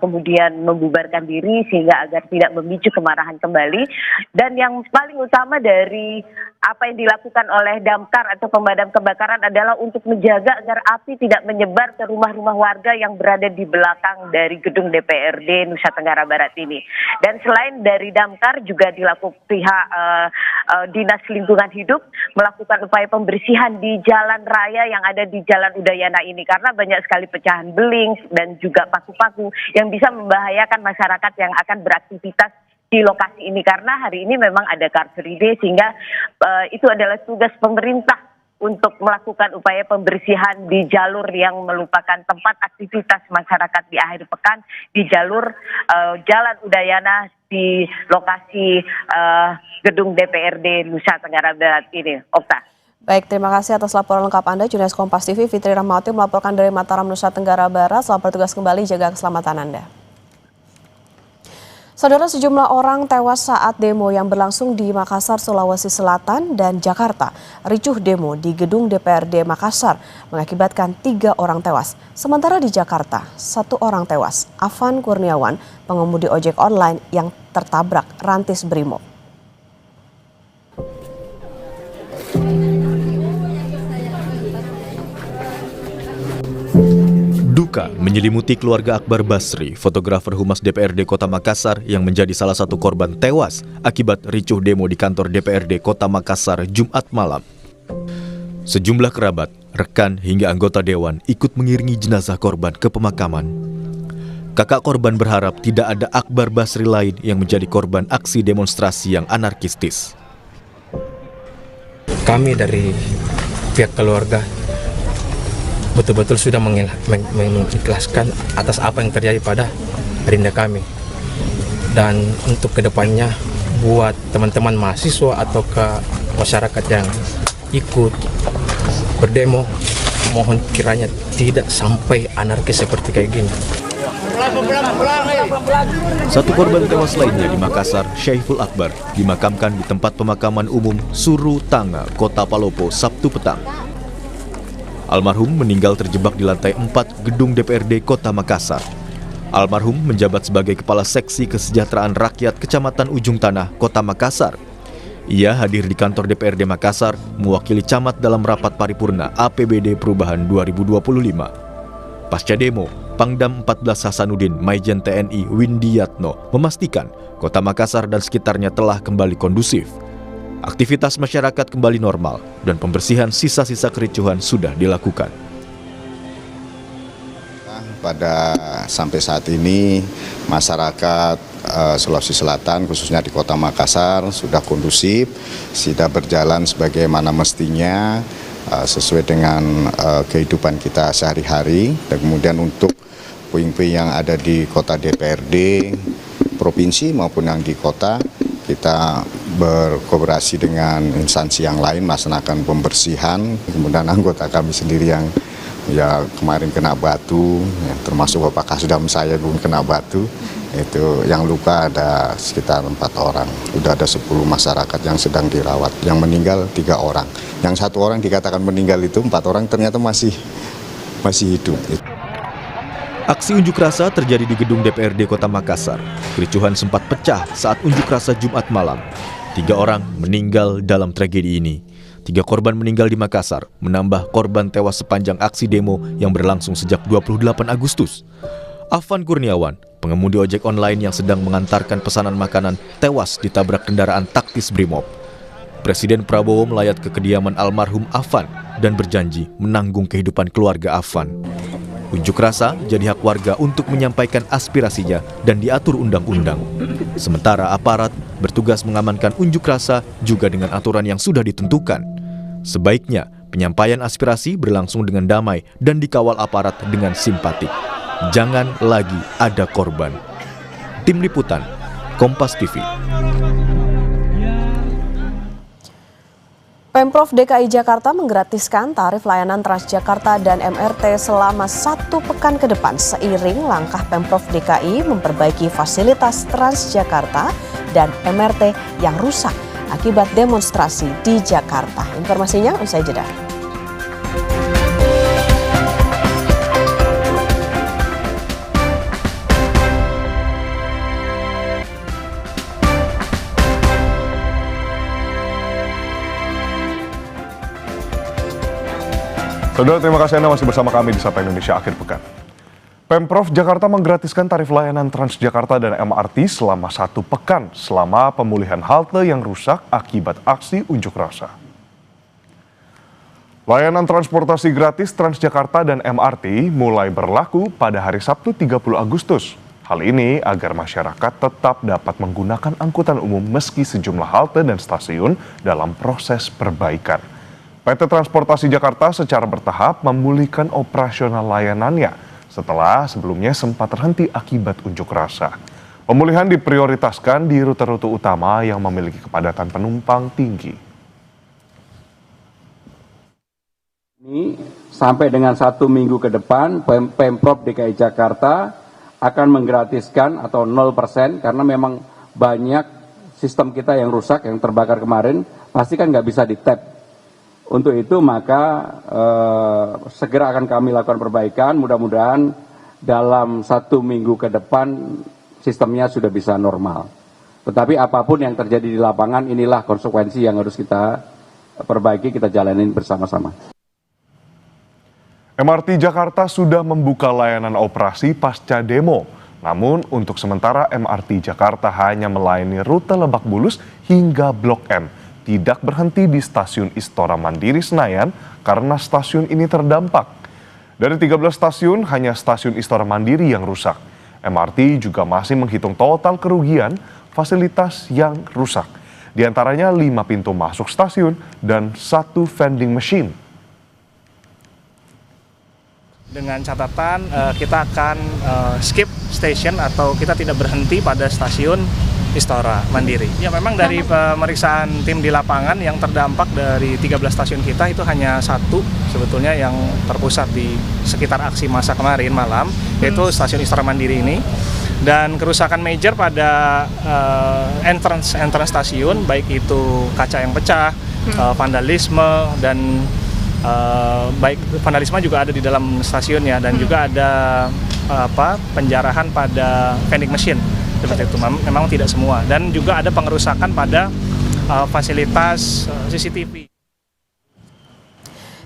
kemudian membubarkan diri sehingga agar tidak memicu kemarahan kembali. Dan yang paling utama dari apa yang dilakukan oleh damkar atau pemadam kebakaran adalah untuk menjaga agar api tidak menyebar ke rumah-rumah warga yang berada di belakang dari gedung DPRD Nusa Tenggara Barat ini. Dan selain dari damkar juga dilakukan pihak Dinas Lingkungan Hidup melakukan upaya pembersihan di jalan raya yang ada di Jalan Udayana ini karena banyak sekali pecahan beling dan juga paku-paku yang bisa membahayakan masyarakat yang akan beraktivitas di lokasi ini karena hari ini memang ada Car Free Day sehingga itu adalah tugas pemerintah untuk melakukan upaya pembersihan di jalur yang merupakan tempat aktivitas masyarakat di akhir pekan di jalur Jalan Udayana di lokasi gedung DPRD Nusa Tenggara Barat ini. Okta. Baik, terima kasih atas laporan lengkap Anda. Jurnalis Kompas TV Fitri Rahmawati melaporkan dari Mataram, Nusa Tenggara Barat. Selamat bertugas kembali, jaga keselamatan Anda. Saudara, sejumlah orang tewas saat demo yang berlangsung di Makassar, Sulawesi Selatan dan Jakarta. Ricuh demo di gedung DPRD Makassar mengakibatkan 3 orang tewas. Sementara di Jakarta, 1 orang tewas. Afan Kurniawan, pengemudi ojek online yang tertabrak rantis Brimob. Duka menyelimuti keluarga Akbar Basri, fotografer Humas DPRD Kota Makassar yang menjadi salah satu korban tewas akibat ricuh demo di kantor DPRD Kota Makassar Jumat malam. Sejumlah kerabat, rekan hingga anggota dewan ikut mengiringi jenazah korban ke pemakaman. Kakak korban berharap tidak ada Akbar Basri lain yang menjadi korban aksi demonstrasi yang anarkistis. Kami dari pihak keluarga betul-betul sudah mengikhlaskan atas apa yang terjadi pada Rinda kami. Dan untuk kedepannya buat teman-teman mahasiswa atau ke masyarakat yang ikut berdemo, mohon kiranya tidak sampai anarkis seperti kayak gini. Satu korban tewas lainnya di Makassar, Syaiful Akbar, dimakamkan di tempat pemakaman umum Suru Tanga, Kota Palopo, Sabtu petang. Almarhum meninggal terjebak di lantai 4 gedung DPRD Kota Makassar. Almarhum menjabat sebagai Kepala Seksi Kesejahteraan Rakyat Kecamatan Ujung Tanah, Kota Makassar. Ia hadir di kantor DPRD Makassar mewakili camat dalam rapat paripurna APBD Perubahan 2025. Pasca demo, Pangdam 14 Hasanuddin Maijen TNI Windiatno memastikan Kota Makassar dan sekitarnya telah kembali kondusif. Aktivitas masyarakat kembali normal dan pembersihan sisa-sisa kericuhan sudah dilakukan. Pada sampai saat ini masyarakat Sulawesi Selatan khususnya di Kota Makassar sudah kondusif, sudah berjalan sebagaimana mestinya sesuai dengan kehidupan kita sehari-hari. Dan kemudian untuk puing-puing yang ada di kota DPRD, provinsi maupun yang di kota, kita berkooperasi dengan instansi yang lain melaksanakan pembersihan. Kemudian anggota kami sendiri yang ya kemarin kena batu, ya, termasuk Bapak Kasdam saya pun kena batu. Itu yang luka ada sekitar 4 orang. Sudah ada 10 masyarakat yang sedang dirawat. Yang meninggal 3 orang. Yang 1 orang dikatakan meninggal itu 4 orang ternyata masih hidup. Aksi unjuk rasa terjadi di gedung DPRD Kota Makassar. Kericuhan sempat pecah saat unjuk rasa Jumat malam. 3 orang meninggal dalam tragedi ini. 3 korban meninggal di Makassar, menambah korban tewas sepanjang aksi demo yang berlangsung sejak 28 Agustus. Afan Kurniawan, pengemudi ojek online yang sedang mengantarkan pesanan makanan, tewas ditabrak kendaraan taktis Brimob. Presiden Prabowo melayat ke kediaman almarhum Afan dan berjanji menanggung kehidupan keluarga Afan. Unjuk rasa jadi hak warga untuk menyampaikan aspirasinya dan diatur undang-undang. Sementara aparat bertugas mengamankan unjuk rasa juga dengan aturan yang sudah ditentukan. Sebaiknya penyampaian aspirasi berlangsung dengan damai dan dikawal aparat dengan simpatik. Jangan lagi ada korban. Tim Liputan, Kompas TV. Pemprov DKI Jakarta menggratiskan tarif layanan Transjakarta dan MRT selama 1 pekan ke depan seiring langkah Pemprov DKI memperbaiki fasilitas Transjakarta dan MRT yang rusak akibat demonstrasi di Jakarta. Informasinya usai jeda. Saudara, terima kasih Anda masih bersama kami di Sapa Indonesia Akhir Pekan. Pemprov Jakarta menggratiskan tarif layanan Transjakarta dan MRT selama 1 pekan selama pemulihan halte yang rusak akibat aksi unjuk rasa. Layanan transportasi gratis Transjakarta dan MRT mulai berlaku pada hari Sabtu 30 Agustus. Hal ini agar masyarakat tetap dapat menggunakan angkutan umum meski sejumlah halte dan stasiun dalam proses perbaikan. PT Transportasi Jakarta secara bertahap memulihkan operasional layanannya setelah sebelumnya sempat terhenti akibat unjuk rasa. Pemulihan diprioritaskan di rute-rute utama yang memiliki kepadatan penumpang tinggi. Ini sampai dengan 1 minggu ke depan, Pemprov DKI Jakarta akan menggratiskan atau 0% karena memang banyak sistem kita yang rusak, yang terbakar kemarin, pasti kan nggak bisa di-tap. Untuk itu maka segera akan kami lakukan perbaikan, mudah-mudahan dalam 1 minggu ke depan sistemnya sudah bisa normal. Tetapi apapun yang terjadi di lapangan, inilah konsekuensi yang harus kita perbaiki, kita jalanin bersama-sama. MRT Jakarta sudah membuka layanan operasi pasca demo. Namun untuk sementara MRT Jakarta hanya melayani rute Lebak Bulus hingga Blok M. Tidak berhenti di stasiun Istora Mandiri Senayan karena stasiun ini terdampak. Dari 13 stasiun, hanya stasiun Istora Mandiri yang rusak. MRT juga masih menghitung total kerugian fasilitas yang rusak. Di antaranya 5 pintu masuk stasiun dan 1 vending machine. Dengan catatan kita akan skip station atau kita tidak berhenti pada stasiun Istora Mandiri. Ya memang dari pemeriksaan tim di lapangan yang terdampak dari 13 stasiun kita itu hanya 1 sebetulnya yang terpusat di sekitar aksi massa kemarin malam, yaitu stasiun Istora Mandiri ini. Dan kerusakan major pada entrance stasiun, baik itu kaca yang pecah, vandalisme dan baik vandalisme juga ada di dalam stasiunnya dan juga ada penjarahan pada vending machine. Seperti itu, memang tidak semua, dan juga ada pengerusakan pada fasilitas CCTV.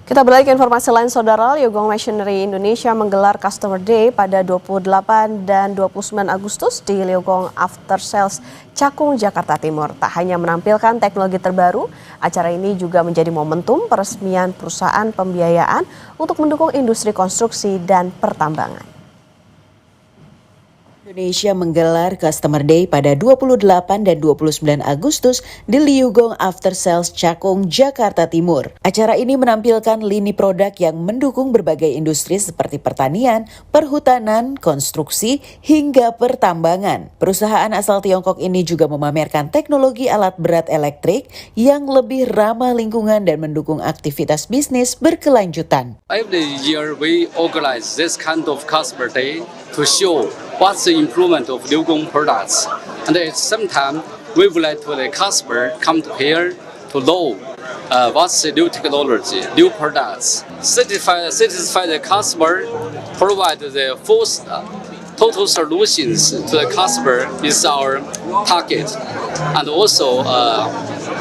Kita beralih ke informasi lain, Saudara. Liugong Machinery Indonesia menggelar Customer Day pada 28 dan 29 Agustus di Liugong After Sales Cakung, Jakarta Timur. Tak hanya menampilkan teknologi terbaru, acara ini juga menjadi momentum peresmian perusahaan pembiayaan untuk mendukung industri konstruksi dan pertambangan. Indonesia menggelar Customer Day pada 28 dan 29 Agustus di Liugong After Sales Cakung, Jakarta Timur. Acara ini menampilkan lini produk yang mendukung berbagai industri seperti pertanian, perhutanan, konstruksi, hingga pertambangan. Perusahaan asal Tiongkok ini juga memamerkan teknologi alat berat elektrik yang lebih ramah lingkungan dan mendukung aktivitas bisnis berkelanjutan. Every year we organize this kind of Customer Day to show what's the improvement of Liugong products, and at the same time we would like to the customer come to here to know what's the new technology, new products, satisfy the customer, provide the full total solutions to the customer is our target, and also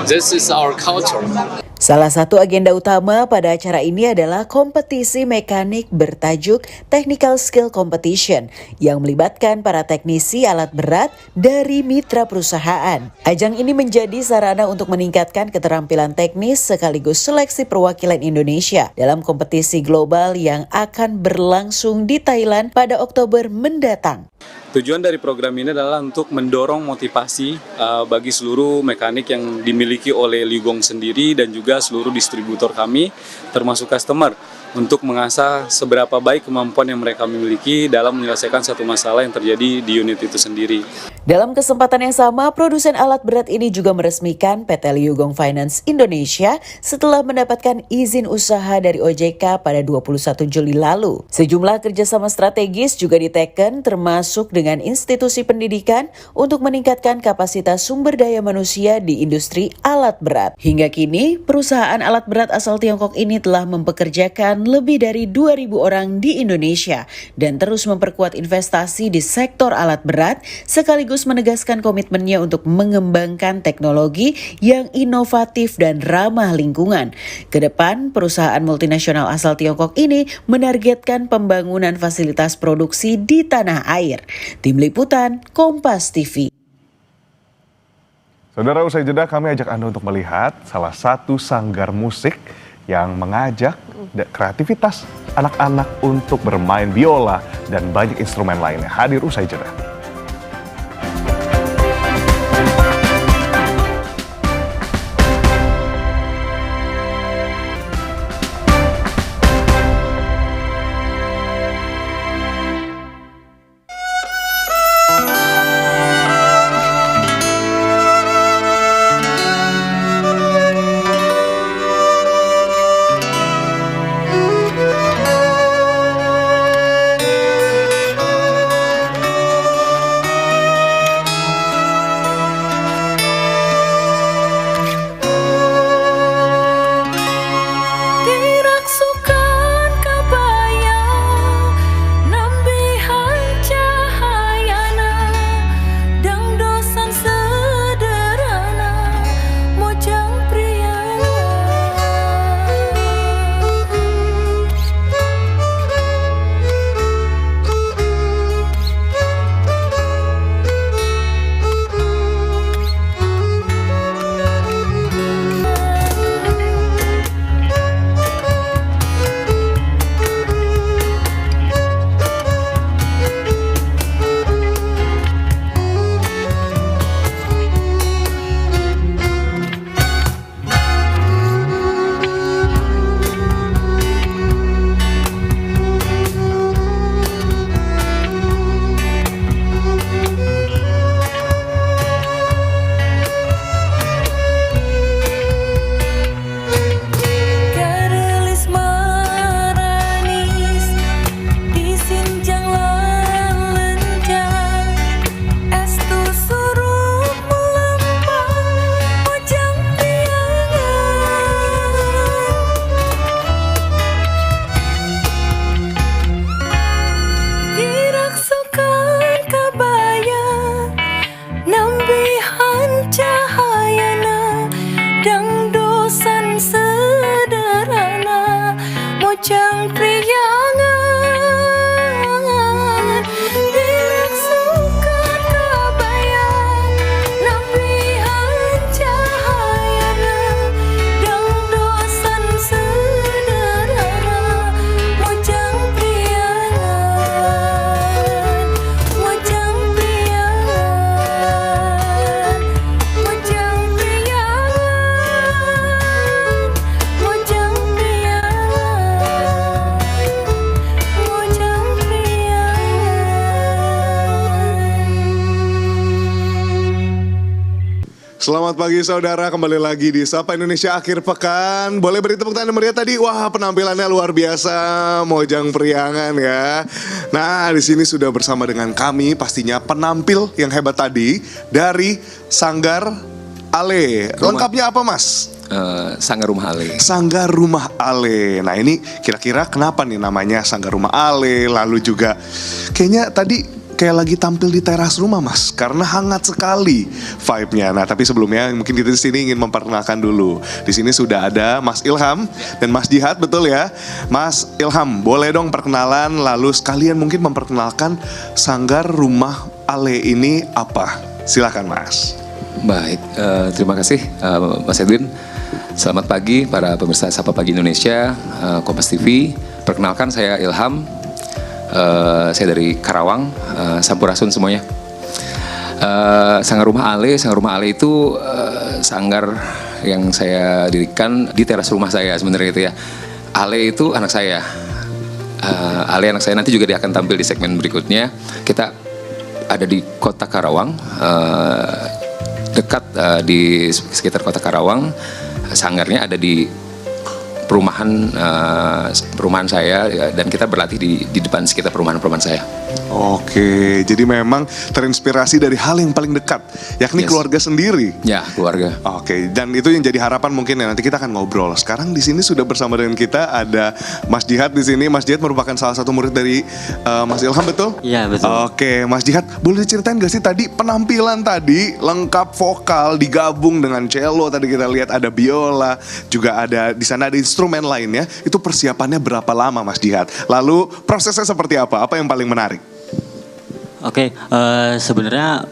this is our culture. Salah satu agenda utama pada acara ini adalah kompetisi mekanik bertajuk Technical Skill Competition yang melibatkan para teknisi alat berat dari mitra perusahaan. Ajang ini menjadi sarana untuk meningkatkan keterampilan teknis sekaligus seleksi perwakilan Indonesia dalam kompetisi global yang akan berlangsung di Thailand pada Oktober mendatang. Tujuan dari program ini adalah untuk mendorong motivasi bagi seluruh mekanik yang dimiliki oleh Liugong sendiri dan juga seluruh distributor kami, termasuk customer, untuk mengasah seberapa baik kemampuan yang mereka miliki dalam menyelesaikan satu masalah yang terjadi di unit itu sendiri. Dalam kesempatan yang sama, produsen alat berat ini juga meresmikan PT Liugong Finance Indonesia setelah mendapatkan izin usaha dari OJK pada 21 Juli lalu. Sejumlah kerjasama strategis juga diteken termasuk dengan institusi pendidikan untuk meningkatkan kapasitas sumber daya manusia di industri alat berat. Hingga kini, perusahaan alat berat asal Tiongkok ini telah mempekerjakan lebih dari 2.000 orang di Indonesia dan terus memperkuat investasi di sektor alat berat sekaligus sekaligus menegaskan komitmennya untuk mengembangkan teknologi yang inovatif dan ramah lingkungan. Kedepan, perusahaan multinasional asal Tiongkok ini menargetkan pembangunan fasilitas produksi di tanah air. Tim Liputan, Kompas TV. Saudara, usai jeda kami ajak Anda untuk melihat salah satu sanggar musik yang mengajak kreativitas anak-anak untuk bermain biola dan banyak instrumen lainnya. Hadir usai jeda. Selamat pagi saudara, kembali lagi di Sapa Indonesia Akhir Pekan. Boleh beri tepuk tangan meriah tadi? Wah, penampilannya luar biasa, Mojang Priangan ya. Nah, di sini sudah bersama dengan kami pastinya penampil yang hebat tadi dari Sanggar Ale. Lengkapnya apa, Mas? Sanggar Rumah Ale. Sanggar Rumah Ale. Nah, ini kira-kira kenapa nih namanya Sanggar Rumah Ale? Lalu juga kayaknya tadi kayak lagi tampil di teras rumah, Mas, karena hangat sekali vibe-nya. Nah, tapi sebelumnya mungkin kita di sini ingin memperkenalkan dulu. Di sini sudah ada Mas Ilham dan Mas Jihad, betul ya? Mas Ilham, boleh dong perkenalan, lalu sekalian mungkin memperkenalkan Sanggar Rumah Ale ini apa? Silakan, Mas. Baik, terima kasih Mas Edwin. Selamat pagi para pemirsa Sapa Pagi Indonesia, Kompas TV. Perkenalkan, saya Ilham. Saya dari Karawang, Sampurasun semuanya. Sanggar Rumah Ale itu sanggar yang saya dirikan di teras rumah saya sebenarnya itu ya. Ale itu anak saya. Ale anak saya nanti juga dia akan tampil di segmen berikutnya. Kita ada di kota Karawang, dekat di sekitar kota Karawang. Sanggarnya ada di perumahan saya ya, dan kita berlatih di depan sekitar perumahan saya. Oke, jadi memang terinspirasi dari hal yang paling dekat, yakni keluarga sendiri. Ya, keluarga. Oke, dan itu yang jadi harapan mungkin ya, nanti kita akan ngobrol. Sekarang di sini sudah bersama dengan kita ada Mas Jihad di sini. Mas Jihad merupakan salah satu murid dari Mas Ilham, betul? Iya, betul. Oke, Mas Jihad, boleh diceritain gak sih tadi penampilan tadi lengkap vokal digabung dengan cello, tadi kita lihat ada biola, juga ada di sana ada instrumen lainnya. Itu persiapannya berapa lama, Mas Jihad? Lalu prosesnya seperti apa? Apa yang paling menarik? Oke, sebenarnya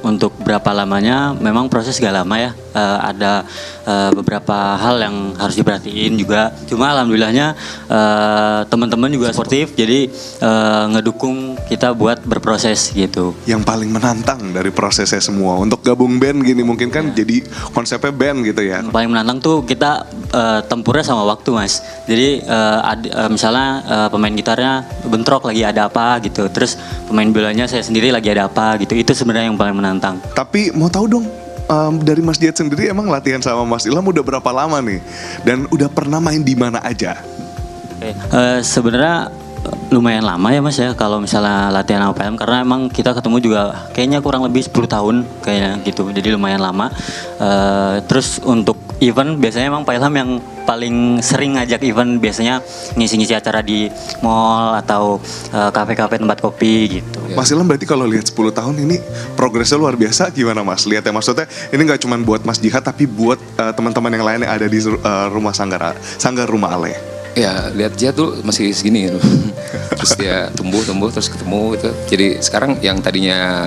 untuk berapa lamanya memang proses gak lama ya. Ada beberapa hal yang harus diperhatiin juga. Cuma alhamdulillahnya teman-teman juga sportif, jadi ngedukung kita buat berproses gitu. Yang paling menantang dari prosesnya semua untuk gabung band gini mungkin kan jadi konsepnya band gitu ya. Yang paling menantang tuh kita tempurnya sama waktu, Mas. Jadi misalnya pemain gitarnya bentrok lagi ada apa gitu, terus pemain biolanya saya sendiri lagi ada apa gitu. Itu sebenarnya yang paling menantang. Tapi mau tahu dong, dari Mas Jihad sendiri emang latihan sama Mas Ilham udah berapa lama nih? Dan udah pernah main di mana aja? Sebenarnya lumayan lama ya Mas ya kalau misalnya latihan sama PM, karena emang kita ketemu juga kayaknya kurang lebih 10 tahun kayaknya gitu, jadi lumayan lama. Terus untuk event biasanya emang Pak Ilham yang paling sering ngajak event, biasanya ngisi-ngisi acara di mall atau kafe-kafe tempat kopi gitu. Mas Ilham berarti kalau lihat 10 tahun ini progresnya luar biasa, gimana Mas? Lihat ya, maksudnya ini nggak cuma buat Mas Jihad tapi buat teman-teman yang lain yang ada di rumah Sanggar Rumah Ale. Ya, lihat dia tuh masih segini gitu. Terus dia tumbuh terus ketemu gitu. Jadi sekarang yang tadinya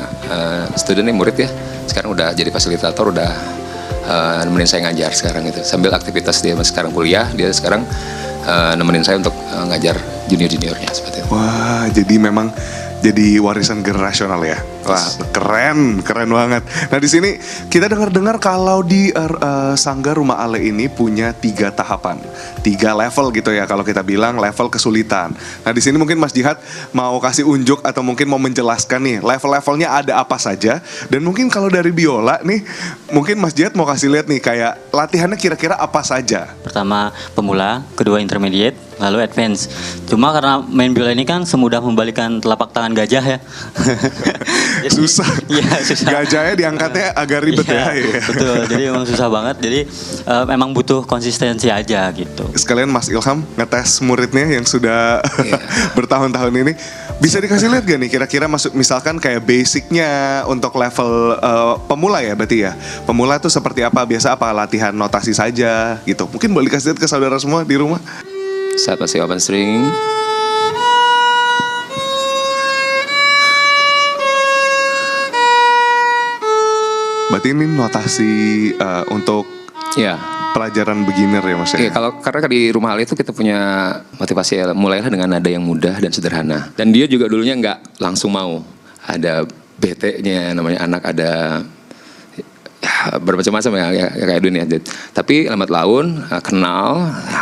student murid ya, sekarang udah jadi fasilitator, udah nemenin saya ngajar sekarang gitu. Sambil aktivitas dia sekarang kuliah, dia sekarang nemenin saya untuk ngajar junior-juniornya seperti itu. Wah, jadi memang jadi warisan generasional ya. Wah, keren banget. Nah, di sini kita dengar-dengar kalau di Sanggar Rumah Ale ini punya 3 tahapan, 3 level gitu ya. Kalau kita bilang level kesulitan. Nah, di sini mungkin Mas Jihad mau kasih unjuk atau mungkin mau menjelaskan nih level-levelnya ada apa saja. Dan mungkin kalau dari biola nih, mungkin Mas Jihad mau kasih lihat nih kayak latihannya kira-kira apa saja. Pertama pemula, kedua intermediate, lalu advance. Cuma karena main biola ini kan semudah membalikan telapak tangan gajah ya. Susah. Iya, susah. Gajahnya diangkatnya agak ribet ya. Betul, jadi emang susah banget. Jadi memang butuh konsistensi aja gitu. Sekalian Mas Ilham ngetes muridnya yang sudah bertahun-tahun ini. Bisa dikasih lihat gak nih kira-kira misalkan kayak basicnya untuk level pemula ya berarti ya. Pemula tuh seperti apa? Biasa apa latihan notasi saja gitu. Mungkin boleh dikasih lihat ke saudara semua di rumah. Saat masih open string. Berarti ini notasi untuk pelajaran beginner ya Mas ya? Iya, karena di Rumah Ale itu kita punya motivasi ya, mulailah dengan nada yang mudah dan sederhana. Dan dia juga dulunya nggak langsung mau. Ada BT-nya namanya anak, ada bermacam-macam ya kayak dunia. Tapi lambat laun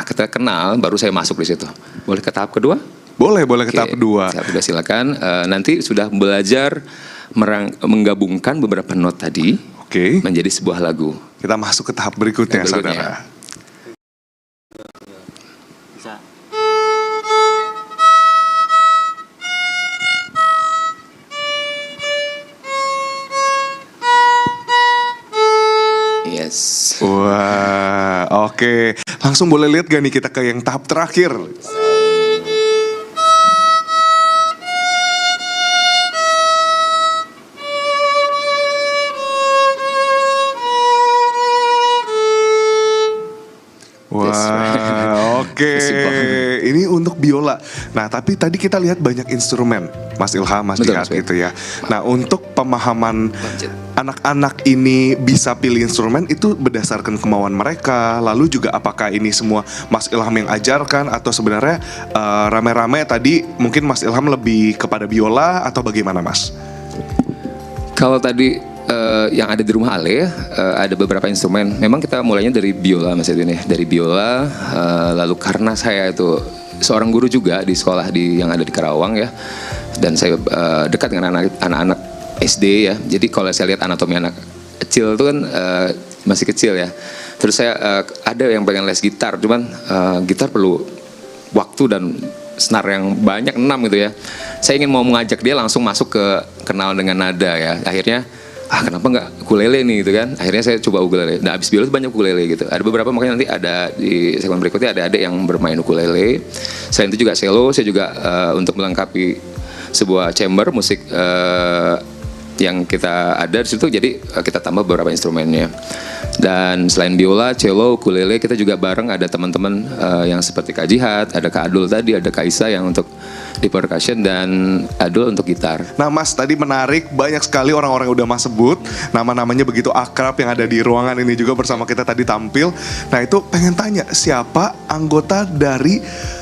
kita kenal, baru saya masuk di situ. Boleh ke tahap kedua? Boleh ke tahap kedua. Tahap kedua silakan. Nanti sudah belajar menggabungkan beberapa not tadi menjadi sebuah lagu. Kita masuk ke tahap berikutnya, saudara. Bisa. Yes. Wah, oke. Langsung boleh lihat gak nih kita ke yang tahap terakhir? Wah, oke. Ini untuk biola. Nah, tapi tadi kita lihat banyak instrumen, Mas Ilham, Mas Jihad gitu ya. Nah, untuk pemahaman anak-anak ini bisa pilih instrumen itu berdasarkan kemauan mereka. Lalu juga apakah ini semua Mas Ilham yang ajarkan atau sebenarnya rame-rame tadi mungkin Mas Ilham lebih kepada biola atau bagaimana, Mas? Kalau tadi yang ada di Rumah Ale ada beberapa instrumen. Memang kita mulainya dari biola Mas Edwin ya. Dari biola, lalu karena saya itu seorang guru juga di sekolah yang ada di Karawang ya. Dan saya dekat dengan anak-anak SD ya. Jadi kalau saya lihat anatomi anak kecil itu kan masih kecil ya. Terus saya ada yang pengen les gitar, cuman gitar perlu waktu dan senar yang banyak, 6 gitu ya. Saya ingin mau mengajak dia langsung masuk ke kenal dengan nada ya. Akhirnya kenapa nggak ukulele nih gitu kan. Akhirnya saya coba ukulele. Nah abis biola banyak ukulele gitu. Ada beberapa, makanya nanti ada di segmen berikutnya ada adik yang bermain ukulele. Selain itu juga cello, saya juga untuk melengkapi sebuah chamber musik yang kita ada di situ, jadi kita tambah beberapa instrumennya. Dan selain biola, cello, ukulele, kita juga bareng ada teman-teman yang seperti Kak Jihad, ada Kak Adul tadi, ada Kak Isa yang untuk di percussion dan Adul untuk gitar. Nah Mas, tadi menarik, banyak sekali orang-orang yang udah Mas sebut, nama-namanya begitu akrab yang ada di ruangan ini juga bersama kita tadi tampil. Nah itu pengen tanya, siapa anggota dari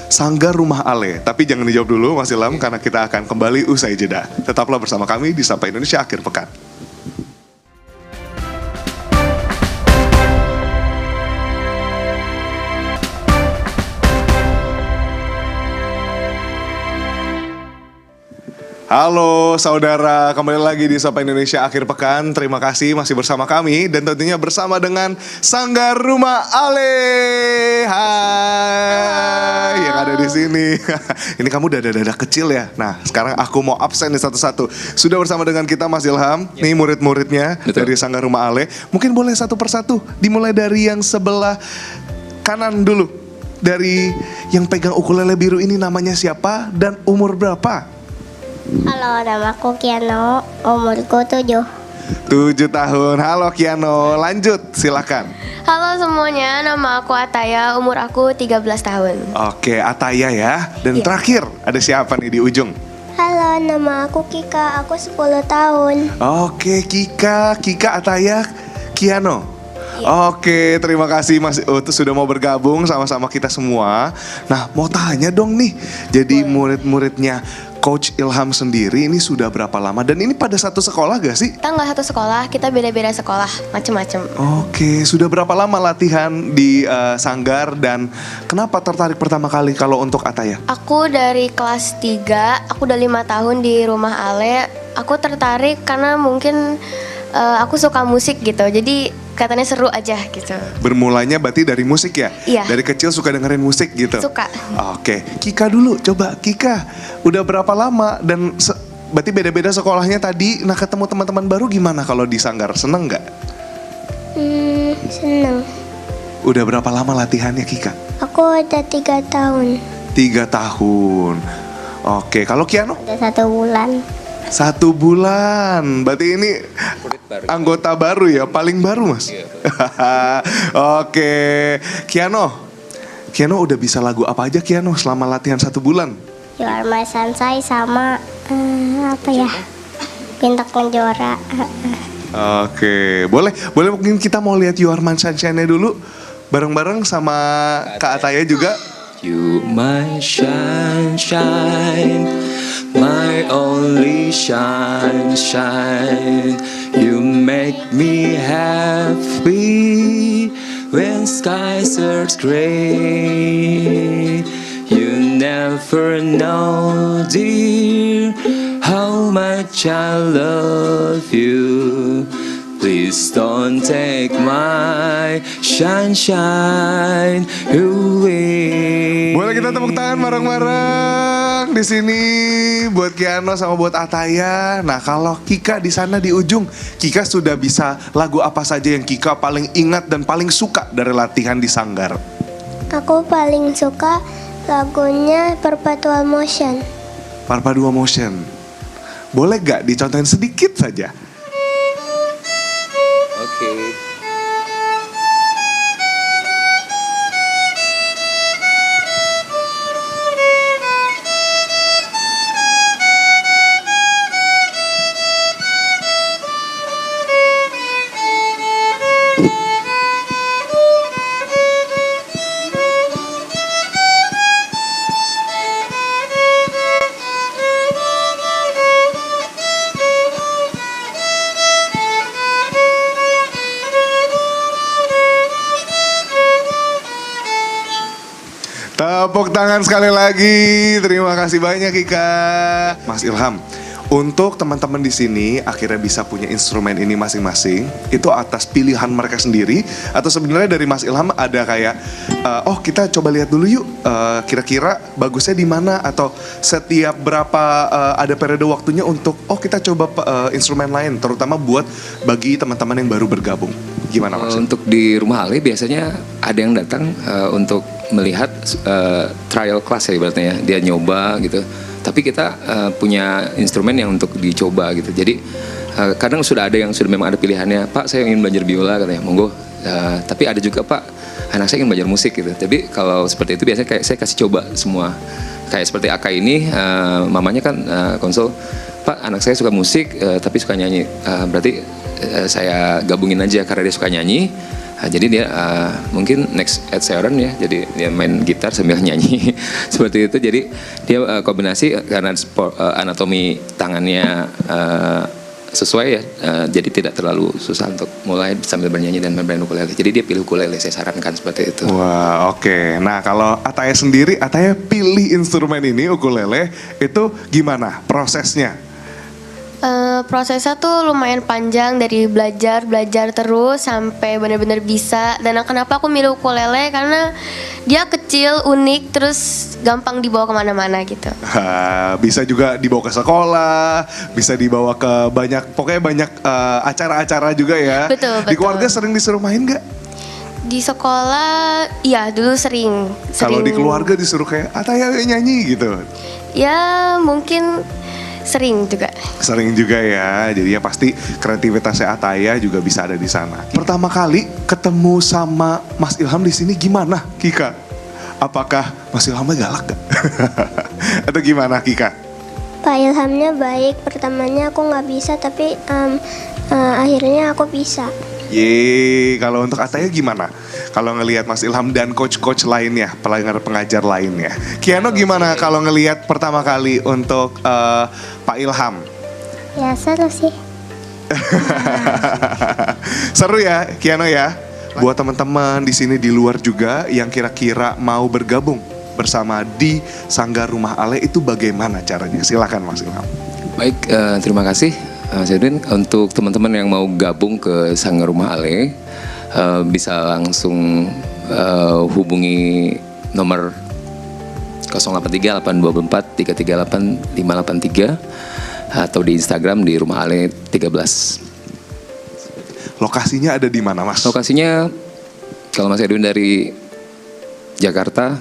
Sanggar Rumah Ale? Tapi jangan dijawab dulu Mas Ilham, karena kita akan kembali usai jeda. Tetaplah bersama kami di Sapa Indonesia Akhir Pekan. Halo saudara, kembali lagi di Sapa Indonesia Akhir Pekan. Terima kasih masih bersama kami dan tentunya bersama dengan Sanggar Rumah Ale. Hai, yang ada di sini. Ini kamu dada-dada kecil ya. Nah, sekarang aku mau absen nih satu-satu. Sudah bersama dengan kita Mas Ilham, nih murid-muridnya dari Sanggar Rumah Ale. Mungkin boleh satu persatu, dimulai dari yang sebelah kanan dulu. Dari yang pegang ukulele biru ini namanya siapa dan umur berapa? Halo, namaku Kiano, umurku 7. 7 tahun. Halo Kiano, lanjut silakan. Halo semuanya, nama aku Ataya, umur aku 13 tahun. Oke, Ataya ya. Dan terakhir, ada siapa nih di ujung? Halo, nama aku Kika, aku 10 tahun. Oke, Kika, Ataya, Kiano. Oke, terima kasih Mas Utus sudah mau bergabung sama-sama kita semua. Nah, mau tanya dong nih, jadi murid-muridnya Coach Ilham sendiri ini sudah berapa lama? Dan ini pada satu sekolah gak sih? Kita nggak satu sekolah, kita beda-beda sekolah, macem-macem. Oke, sudah berapa lama latihan di Sanggar dan kenapa tertarik pertama kali kalau untuk Ataya? Aku dari kelas 3, aku udah 5 tahun di Rumah Ale. Aku tertarik karena mungkin aku suka musik gitu, jadi katanya seru aja gitu. Bermulanya berarti dari musik ya? Iya. Dari kecil suka dengerin musik gitu? Suka. Oke, Kika dulu, coba Kika, udah berapa lama dan berarti beda-beda sekolahnya tadi. Nah ketemu teman-teman baru gimana kalau di Sanggar, seneng nggak? Seneng. Udah berapa lama latihannya Kika? Aku udah 3 tahun. 3 tahun. Oke, kalau Kiano? Udah 1 bulan. 1 bulan, berarti ini anggota baru ya, paling baru Mas. Oke, Kiano udah bisa lagu apa aja Kiano selama latihan 1 bulan? You Are My Sunshine sama apa ya? Bintang Kejora. Oke, boleh mungkin kita mau lihat You Are My Sunshine-nya dulu bareng-bareng sama Kak Ataya juga. You my sunshine, my only sunshine. You make me happy when skies are gray. You never know, dear, how much I love you. Please don't take my sunshine away. Boleh kita tepuk tangan bareng-bareng di sini buat Kiano sama buat Ataya. Nah, kalau Kika di sana di ujung, Kika sudah bisa lagu apa saja yang Kika paling ingat dan paling suka dari latihan di Sanggar? Aku paling suka lagunya Perpetual Motion. Perpetual Motion. Boleh gak dicontohin sedikit saja? Oke. Tepuk tangan sekali lagi. Terima kasih banyak Kika. Mas Ilham, Untuk teman-teman di sini akhirnya bisa punya instrumen ini masing-masing, itu atas pilihan mereka sendiri atau sebenarnya dari Mas Ilham ada kayak oh kita coba lihat dulu yuk kira-kira bagusnya di mana, atau setiap berapa ada periode waktunya untuk oh kita coba instrumen lain, terutama buat bagi teman-teman yang baru bergabung. Gimana Mas? Untuk di Rumah Ale biasanya ada yang datang untuk melihat trial class ya ibaratnya, dia nyoba gitu. Tapi kita punya instrumen yang untuk dicoba gitu. Jadi kadang sudah ada yang sudah memang ada pilihannya, Pak saya ingin belajar biola katanya, monggo. Tapi ada juga Pak, anak saya ingin belajar musik gitu. Tapi kalau seperti itu biasanya kayak saya kasih coba semua. Kayak seperti Aka ini, mamanya kan konsul, Pak anak saya suka musik tapi suka nyanyi. Berarti saya gabungin aja karena dia suka nyanyi. Jadi dia mungkin next Ed Sheeran ya, jadi dia main gitar sambil nyanyi seperti itu. Jadi dia kombinasi karena anatomi tangannya sesuai ya, jadi tidak terlalu susah untuk mulai sambil bernyanyi dan main ukulele. Jadi dia pilih ukulele, saya sarankan seperti itu. Wah oke. Nah kalau Ataya sendiri, Ataya pilih instrumen ini ukulele itu gimana prosesnya? Prosesnya tuh lumayan panjang, dari belajar terus sampai benar-benar bisa. Dan kenapa aku milih ukulele, karena dia kecil, unik, terus gampang dibawa kemana-mana gitu. Bisa juga dibawa ke sekolah, bisa dibawa ke pokoknya banyak acara-acara juga ya. Betul. Di keluarga sering disuruh main nggak? Di sekolah, iya dulu sering. Kalau di keluarga disuruh kayak Ataya nyanyi gitu? Ya mungkin sering juga. Sering juga ya, jadi ya pasti kreativitasnya Ataya juga bisa ada di sana. Pertama kali ketemu sama Mas Ilham di sini gimana, Kika? Apakah Mas Ilhamnya galak gak? Atau gimana, Kika? Pak Ilhamnya baik, pertamanya aku nggak bisa, tapi akhirnya aku bisa. Yeay, kalau untuk Ataya gimana? Kalau ngelihat Mas Ilham dan coach-coach lainnya, pengajar lainnya. Kiano gimana kalau ngelihat pertama kali untuk Pak Ilham? Ya seru sih. Seru ya, Kiano ya. Buat teman-teman di sini di luar juga yang kira-kira mau bergabung bersama di Sanggar Rumah Ale itu bagaimana caranya? Silakan Mas Ilham. Baik, terima kasih Mas Edwin. Untuk teman-teman yang mau gabung ke Sanggar Rumah Ale, bisa langsung hubungi nomor 083 824 338 583 atau di Instagram di Rumah Ale 13. Lokasinya ada di mana Mas? Lokasinya kalau Mas Edwin dari Jakarta,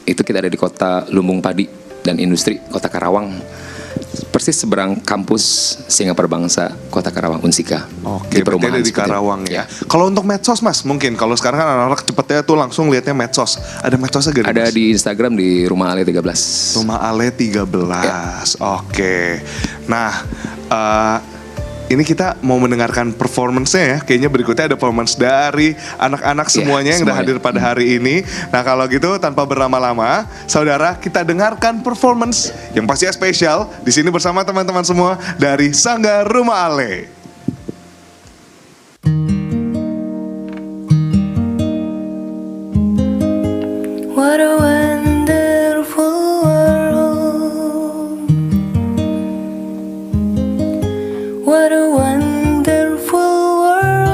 itu kita ada di kota Lumbung Padi dan Industri, Kota Karawang. Persis seberang kampus Singapura Bangsa, Kota Karawang, Unsika. Oke, berarti ada di Karawang ya. Kalau untuk medsos Mas, mungkin kalau sekarang kan anak-anak cepetnya tuh langsung lihatnya medsos. Ada medsosnya gak? Ada di Instagram di Rumah Ale 13. Rumah Ale 13, ya. Oke. Nah, ini kita mau mendengarkan performance-nya ya. Kayaknya berikutnya ada performance dari anak-anak semuanya yang udah hadir pada hari ini. Nah kalau gitu tanpa berlama-lama, saudara kita dengarkan performance yang pastinya spesial di sini bersama teman-teman semua dari Sanggar Rumah Ale. What a wonderful world. What a wonderful world.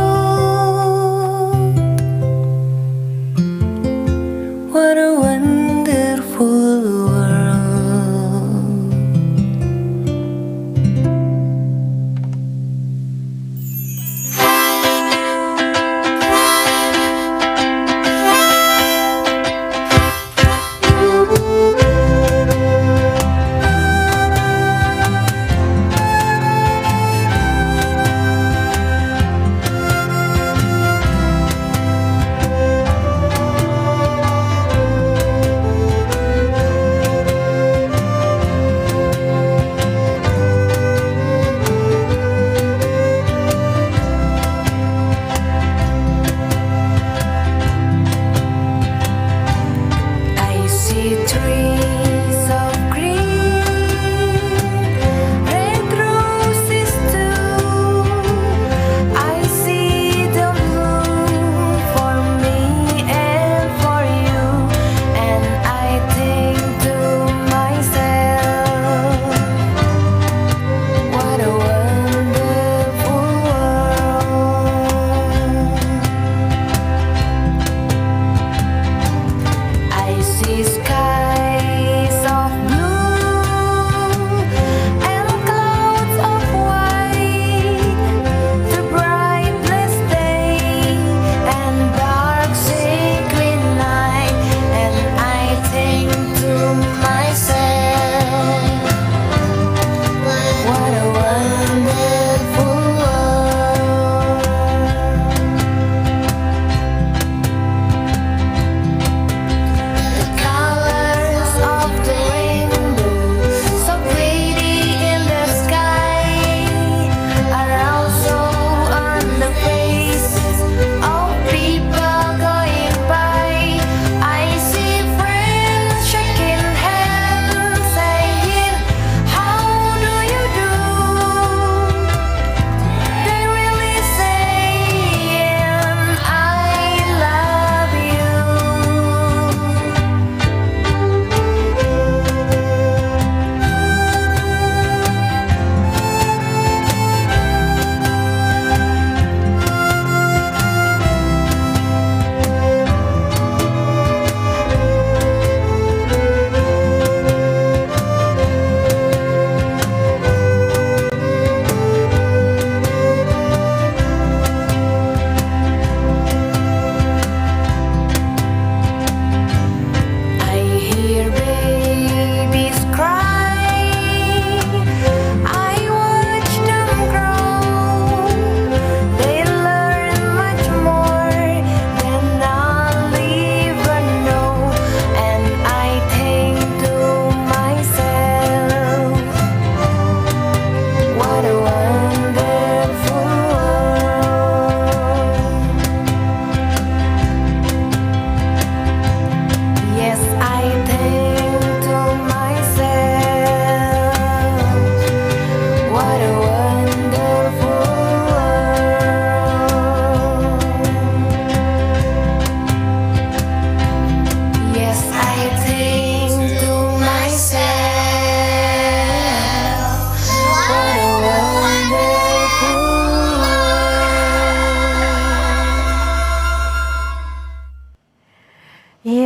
What a wonderful world.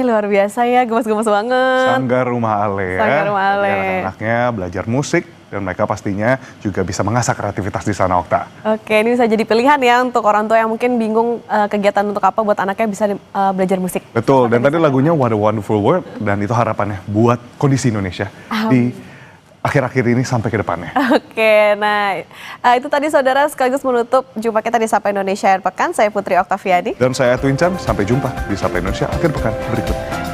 luar biasa ya, gemes-gemes banget. Sanggar Rumah Ale ya. Sanggar Rumah Ale. Biar anak-anaknya belajar musik dan mereka pastinya juga bisa mengasah kreativitas di sana, Okta. Oke, ini bisa jadi pilihan ya untuk orang tua yang mungkin bingung kegiatan untuk apa buat anaknya bisa belajar musik. Betul, dan tadi lagunya What a Wonderful World, dan itu harapannya buat kondisi Indonesia di akhir-akhir ini sampai ke depannya. Oke, nah itu tadi saudara sekaligus menutup jumpa kita di Sapa Indonesia Akhir Pekan. Saya Putri Oktaviani. Dan saya Edwin Chan, sampai jumpa di Sapa Indonesia Akhir Pekan berikutnya.